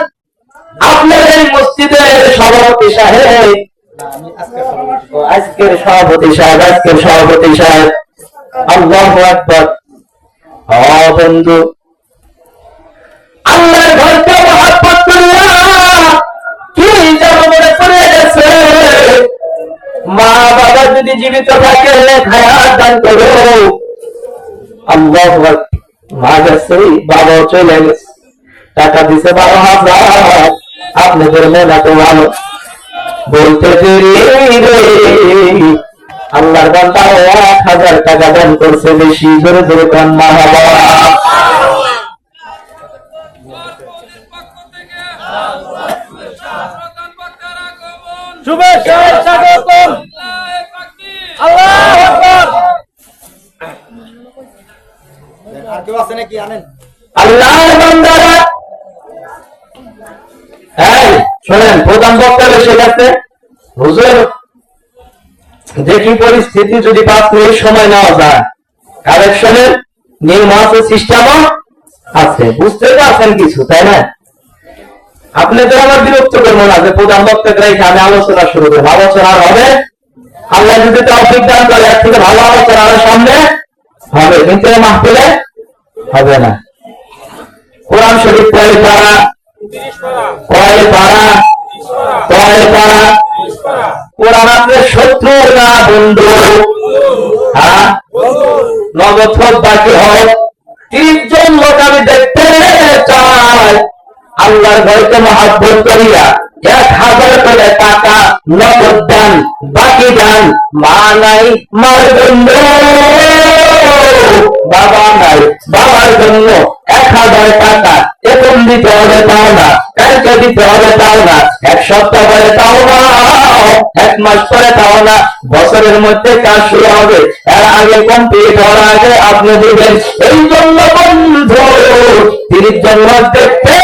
আপনার এই মসজিদের সভাপতি সাহেব, আজকের সভাপতি সাহেব, আল্লাহু আকবার। বন্ধু, আল্লাহর ঘরকে মহব্বত করিয়া কি যেন মনে পড়ে গেছে, মা বাবা যদি জীবিত থাকে হায়াত দান করো। আল্লাহু আকবার। মা গেছে, বাবাও চলে গেছে, টাকা দিছে 12,000। আপনাদের মেলা তো ভালো, বলতে আল্লাহর বান্দা 1,000 টাকা দান করছে বেশি। জোরে জোরে কান মারহাবা। শুভেচ্ছা স্বাগতম। আল্লাহু আকবার। আর কেউ আছে নাকি? আনেন আল্লাহর বান্দারা। এই শুনেন, প্রধান বক্তা এসে গেছে। হুজুর, দেখি পরিস্থিতি যদি 5 মিনিট সময় নেওয়া যায়, কারেকশনের নিয়ম আছে, সিস্টেমও আছে, বুঝতে পারছেন কিছু, তাই না? আপনাদের আমার বিরক্ত করবো না যে প্রধান বক্তাকে রেখে আমি আলোচনা শুরু করবো। আলোচনা হবে, আল্লাহ যদি তৌফিক দান করে এর থেকে ভালো আলোচনা আরো সামনে হবে, কিন্তু মাহফিলে হবে না। কোরআন শরীফ কয় পারা? কোরআন আপনার শত্রু না বন্ধু? হ্যাঁ, নগদ হোক বাকি হোক, 30 জন লোক আমি দেখতে চাই আল্লাহর ঘরকে মহব্বত করিয়া 1,000 করে টাকা নগদ দান, বাকি দান। মা নাই, মার জন্য, বাবা নাই, বাবার জন্য 1,000 টাকা এখন দিতে হবে, তাও না কালকে দিতে হবে, তাও না 1 সপ্তাহ পরে, তাও না 1 মাস পরে, তাও না বছরের মধ্যে কাজ শুরু হবে, এর আগে কমপ্লিট হওয়ার আগে আপনি দিবেন। এই জন্য বন্ধু 30 জন লোক দেখতে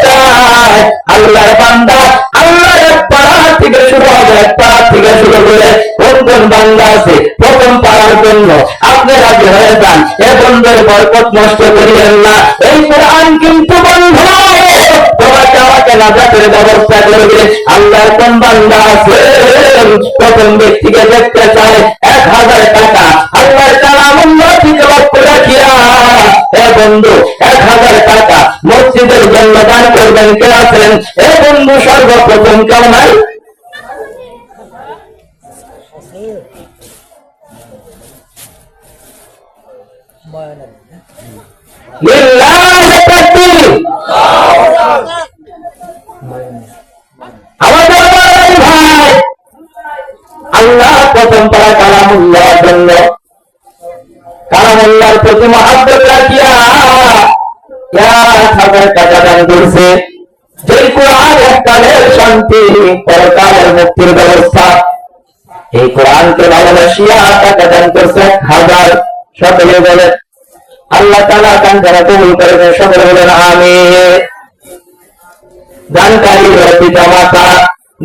চায় আল্লাহর বান্দা। আল্লাহর পাড়া থেকে শুরু হবে, পাড়া থেকে শুরু করে কোন কোন বান্দা আছে প্রথম পাড়ার জন্য আপনি রাজি হয়ে যান। এ বন্ধুর বরকত নষ্ট করিলেন না। এই কোরআন কিন্তু বন্ধু তোমাকে আমাকে নাজাতের ব্যবস্থা করবে। আল্লাহর কোন বান্দা আছে প্রথম ব্যক্তিকে দেখতে চায় 1,000 টাকা আল্লাহর কালামুল্লাহ থেকে লক্ষ্য রাখিয়া, এ বন্ধু 1,000 টাকা মসজিদের জন্য দান করবেন। কে আছেন? এ বন্ধু সর্বপ্রথম কেউ নাই? আমাদের ভাই, আল্লাহ প্রথম পারা কালামুল্লাহর জন্য, কালামুল্লাহর প্রতি মহব্বত রাখিয়া 1,000 টাকা দান করছে। যে কোরআন এককালের শান্তি, পরকালের মুক্তির ব্যবস্থা, এই কোরআনকে ভালোবাসিয়া টাকা দান করছে 1,000। সকলে বলে আল্লাহ তাআলা দান যারা কবুল করেন, সকলে বলেন আমিন। দানকারী পিতা মাতা,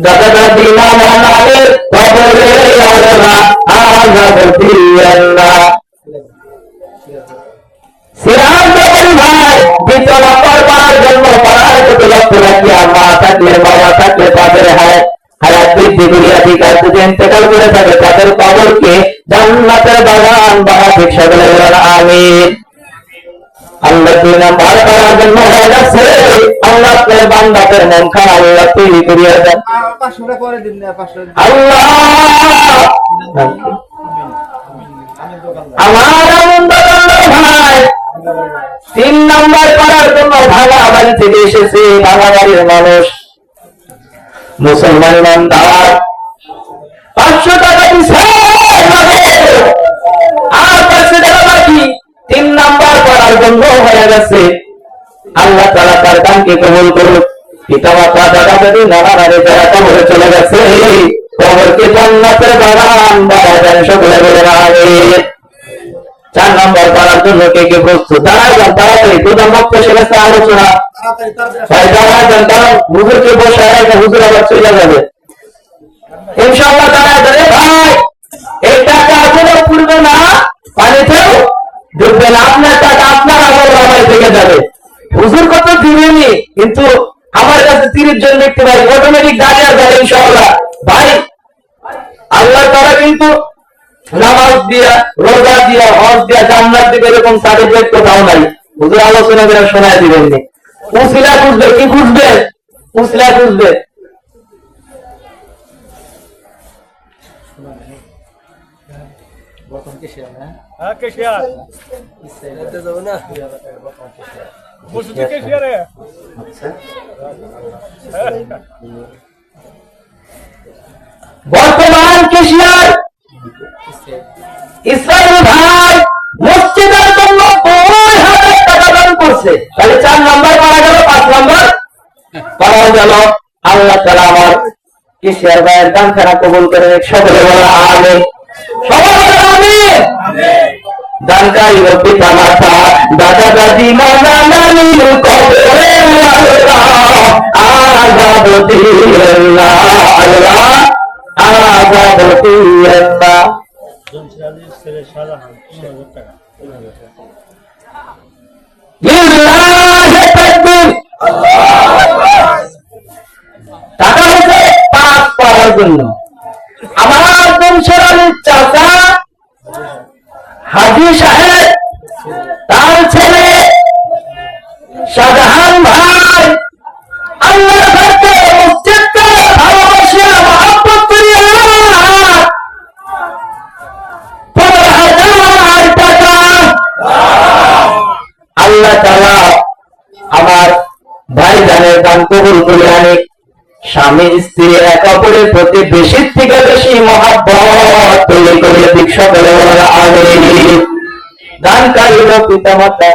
দাদা দাদি, নানা নানির কবরে আল্লাহ আযাব দিয়েন না। সিরাজ ভাই, বিতরণ করবার জন্য পাড়ার প্রতি লক্ষ্য রাখিয়া মা থাকলে, বাবা থাকলে তাদের হায়াত বৃদ্ধি করিয়া অধিকার যদি ইন্তেকাল করে থাকে তাদের কবরকে জান্নাতের বাগান বানাতে সকলে বলেন আমিন। আল্লাহ 2 নাম্বার করার জন্য হয়ে যাচ্ছে আল্লাহ আপনার বান্দাদের মন খারাপ আল্লাহ তৈরি করিয়া দেন। আল্লাহ আমার আনন্দ ভাই 3 নাম্বার করার জন্য ভাঙা বাড়ি থেকে এসেছে, ভাঙা বাড়ির মানুষ মুসলমান ইমানদার 500 টাকা দিছে আর 500 টাকা বাকি। 3 নাম্বার করার জন্য হয়ে গেছে। আল্লাহ তাআলা তার দানকে কবুল করুক। পিতা মাতা, দাদা দাদি, নানা নানি যারা কবরে চলে গেছে কবরকে জান্নাতের বাগান বানায় দেন, সকলে বলেন আমিন। 4 নাম্বার করার জন্য কে কে প্রস্তুত? দাঁড়ায় যান তাড়াতাড়ি, প্রধান বক্তা এসে গেছে, আলোচনা ভাই দাঁড়ায় যান, কারণ হুজুরকে বসে রাখা হুজুর আবার চলে যাবে ইনশাআল্লাহ। দাঁড়ায় যাবে ভাই, এই টাকা এখনো পূর্বে না, পানিতেও বুঝবেন আপনার টাকা আপনার আমল নামায় থেকে যাবে। হুজুর কত দিবেনি, কিন্তু আমার কাছে 30 জন ব্যক্তি ভাই অটোমেটিক দাঁড়িয়ে যাবে ইনশাআল্লাহ। ভাই আল্লাহ তাআলা কিন্তু নামাজ দিয়া, রোজা দিয়া, হজ দিয়া জান্নাত দিবে এরকম সার্টিফিকেট কোথাও নাই। হুজুর আলোচনা করে শোনায় দিবেন নি। উসিলা বুঝবে কি বুঝবে? উসিলা বুঝবে। বর্তমান কেশিয়ার ইসরায়েল ভাই মসজিদের জন্য 2,000 টাকা দান করছে। তাহলে 4 নাম্বার পাওয়া গেল, 5 নাম্বার পাওয়া গেল। আল্লাহ তাআলা আমার কেশিয়ার ভাইয়ের দান খানা কবুল করে। সকলে বলা আমিন, সকলে বলা আমিন। দানকারী পিতা মাতা, দাদা দাদি, নানা নানি, কবরে আযাব দিয়েন না আল্লাহ, আযাব দিয়েন না। টাকা হচ্ছে 5 পাওয়ার জন্য। আমার বংশের চাচা হাজী সাহেব, তার ছেলে শাহজাহান ভাই আল্লাহর কাছে মসজিদকে ভালোবাসিয়া মহব্বত করিয়া 15,000 টাকা আল্লাহ তাআলা আমার ভাই জানের দান কবুল করে আনে। স্বামী স্ত্রী একে অপরের প্রতি বেশি থেকে বেশি মহব্বত তৈরি করে দিক। সকলে বলা আমিন। দানকারী পিতা মাতা,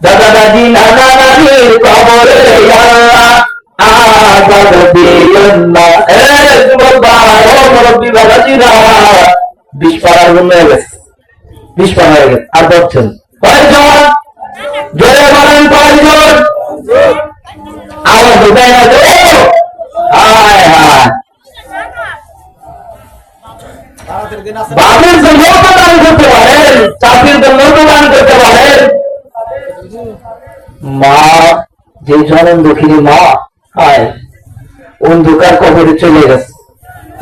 দাদা দাদি, নানা নানির কবরে আল্লাহ আযাব দিয়েন না। যুবক ভাই ও মুরব্বি বাবাজিরা, 20 পারার জন্য হয়ে গেছে, 20 পার হয়ে গেছে। আর বলছেন কয়জন? জোরে বলেন কয়জন? আওয়াজ উঠায় না তো। হায় হায়, বাপের জন্য দান করতে পারেন, চাকরির জন্য দান করতে পারেন। মা যে জনম দুঃখিনী মা, হায় অন্ধকার কবরে চলে গেছে।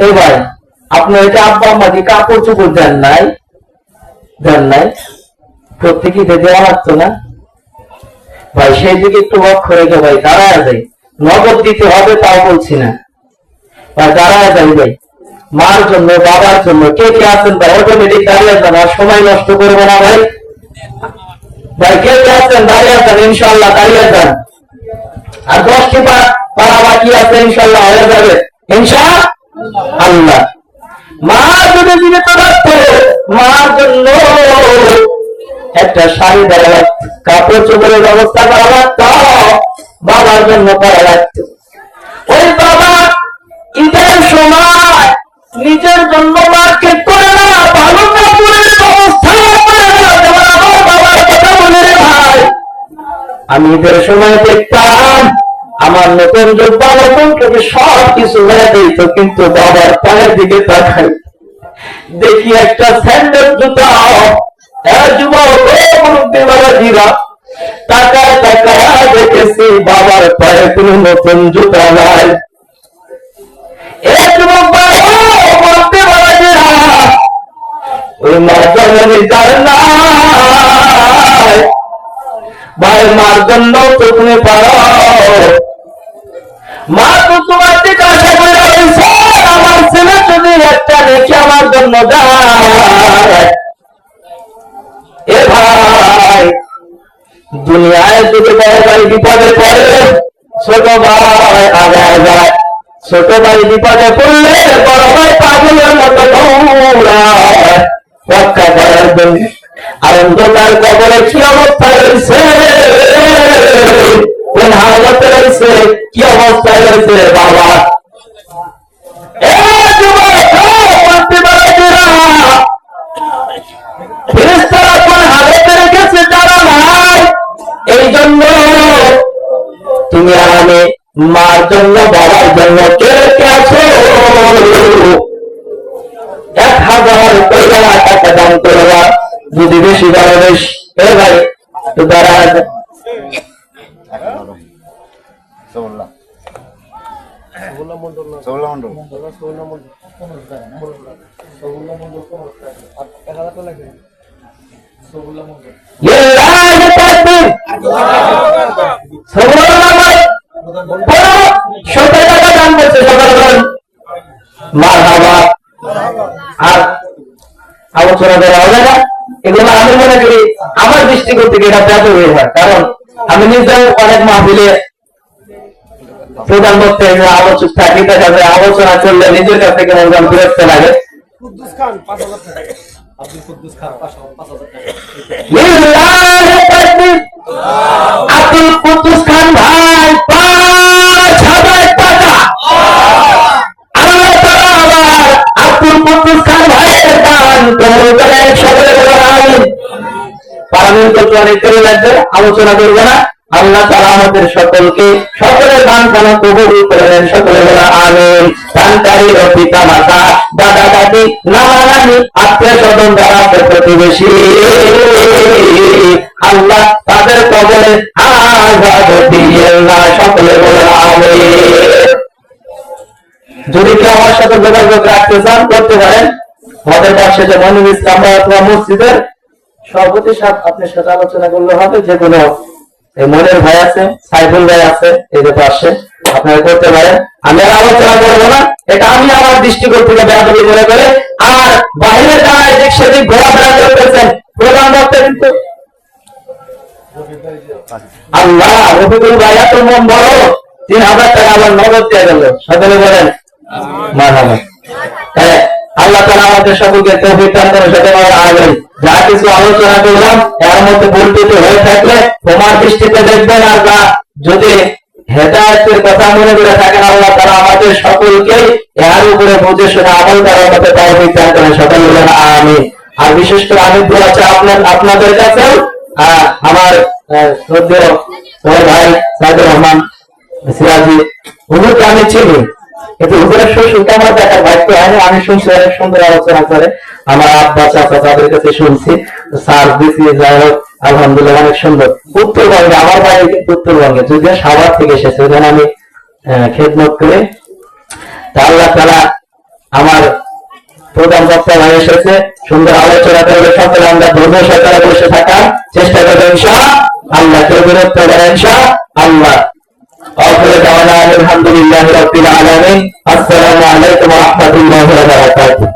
এই ভাই আপনি এটা আব্বা আম্মাকে কাপড় চোপড় দেন নাই, দেন নাই, প্রত্যেকে দেওয়া লাগতো না ভাই? সেই দিকে একটু লক্ষ্য রেখে ভাই দাঁড়ায় যায়। নগদ দিতে হবে তাও বলছি না ভাই, দাঁড়ায় যায় ভাই। মার জন্য, বাবার জন্য কে কে আছেন ভাই? অটোমেটিক দাঁড়িয়ে যান, আর সময় নষ্ট করবো না ভাই। ভাই কে কে আছেন দাঁড়িয়ে যান, ইনশাআল্লাহ দাঁড়িয়ে যান। আর 10টি পারা বাকি আছে, ইনশাআল্লাহ হয়ে যাবে ইনশাআল্লাহ। মা যদি জীবিত থাকতো মার জন্য একটা শাড়ি দেওয়া লাগতো, কাপড় চোপড়ের ব্যবস্থা করা লাগতো, বাবার জন্য করা লাগতো। ওই বাবা ঈদের সময় নিজের জন্য মার্কেট করে না, ভালো কাপড়ের ব্যবস্থা করে না। যেমন আমার বাবার কথা বলে রে ভাই, আমি ঈদের সময় দেখতাম আমার নতুন জুব্বা নতুন থেকে সব কিছু হয়ে দিত, কিন্তু বাবার পায়ের দিকে তাকাই দেখি একটা স্যান্ডেল জুতা। টাকায় টাকায় দেখেছি বাবার পায়ে কোনো নতুন জুতা নাই। ওই মার জন্য ভাই, মার জন্য তো তুমি পারো। মা তো তোমার দিকে আশা করে রয়েছে, আমার ছেলে যদি একটা রেখে আমার জন্য যায়। এ ভাই দুনিয়ায় যদি বড় ভাই বিপদে পড়ে, ছোট ভাই আগায় যায়। ছোট ভাই বিপদে পড়লে বড় ভাই পাগলের মতো দৌড়ায় রক্ষা করার জন্য। আর অন্ধকার কবরে কি অবস্থা রয়েছে, কোন হালতে রয়েছে, কি অবস্থায় রয়েছে বাবা। ফেরেশতারা কোন হালতে রেখেছে যারা নাই। এই জন্য তুমি আর আমি মার জন্য, বাবার জন্য কে কে আছো? 1000 টাকা দান করবা, যদি বেশি ভালো বেশ ভাই তো তারা আর আলোচনা করা হবে না। এগুলো আমি মনে করি আমার দৃষ্টিকোণ থেকে এটা ব্যাপক হয়ে যায়, কারণ আমি নিজেও অনেক মাহফিলে প্রধান বক্তা আলোচক থাকি, দেখা যায় আলোচনা করলে নিজের কাছ থেকে মন বিরক্ত লাগে। আব্দুল কুদ্দুস খান ভাই 5,000 টাকা আব্দুল কুদ্দুস খান ভাইয়ের দান কবুল করেন সকলে বলেন। পারামিন তো অনেক করে লাগবে, আলোচনা করবো না। আল্লাহ তাআলা আমাদের সকলকে সকলের দান খানা কবুল করেন সকলে বলেন আমিন। দানকারী ও পিতা মাতা, দাদা দাদি, নানা নানি, আত্মীয় স্বজন যারা প্রতিবেশী, আল্লাহ তাদের কবরে আযাব দিয়েন না সকলে বলেন আমিন। যদি কেউ আমার সাথে যোগাযোগ রাখতে চান করতে পারেন। আমাদের পাশে যে মনির ইসলাম অথবা মসজিদের সভাপতি সাহেব আপনার সাথে আলোচনা করলে হবে। যে কোনো মনের ভাই আছে, সাইফুল ভাই আছে, এই যে পাশে আপনারা করতে পারেন। আমি আর আলোচনা করবো না, এটা আমি আমার দৃষ্টিকোণ থেকে ব্যাপারী মনে করে। আর বাইরে যারা এদিক সেদিক ঘোরাফেরা করতেছেন, প্রধান বক্তা কিন্তু আল্লাহ রফিকুল ভাই এত মন বড়, 3000 টাকা আবার নগদ দিয়ে গেল সকলে বলেন মারহাবা। আল্লাহ তাআলা আমাদের সকলকে তৌফিক দান করে সকলে আমিন। যা কিছু আলোচনা করলাম এর মধ্যে ভুল ত্রুটি হয়ে থাকলে তোমার দৃষ্টিতে দেখবেন, আর যদি হেদায়েতের কথা মনে করে থাকেন আল্লাহ তাআলা আমাদের সকলকে এর উপরে বুঝে শুনে আমল করার মতো তৌফিক দান করে সকলে বলেন আমিন। আর বিশেষ করে আমি দোয়া চাই আপনাদের কাছে, আমার শ্রদ্ধেয় ভাই সাইদুর রহমান সিরাজি, হুজুরকে আমি চিনি, কিন্তু হুজুরের শ্বশুরকে আমার দেখার ভাগ্য হয়নি। আমি শুনছি অনেক সুন্দর আলোচনা করে, আমার আব্বা চাচা তাদের কাছে শুনছি, স্যার দিছি, যাই হোক আলহামদুলিল্লাহ অনেক সুন্দর। উত্তরবঙ্গে, আমার বাড়ি কিন্তু উত্তরবঙ্গে, যদিও সাভার থেকে এসেছে, ওখানে আমি খেদমত করে। তা আল্লাহ তাআলা আমার প্রধান বক্তা ভাই এসেছে, সুন্দর আলোচনা করবে, সকলে আমরা ধৈর্য সহকারে বসে থাকার চেষ্টা করবো ইনশাআল্লাহ। কেউ বিরক্ত হবে ইনশাআল্লাহ। আলহামদুলিল্লাহ রাব্বিল আলামিন। আসসালামু আলাইকুম ওয়া রাহমাতুল্লাহি ওয়া বারাকাতুহু।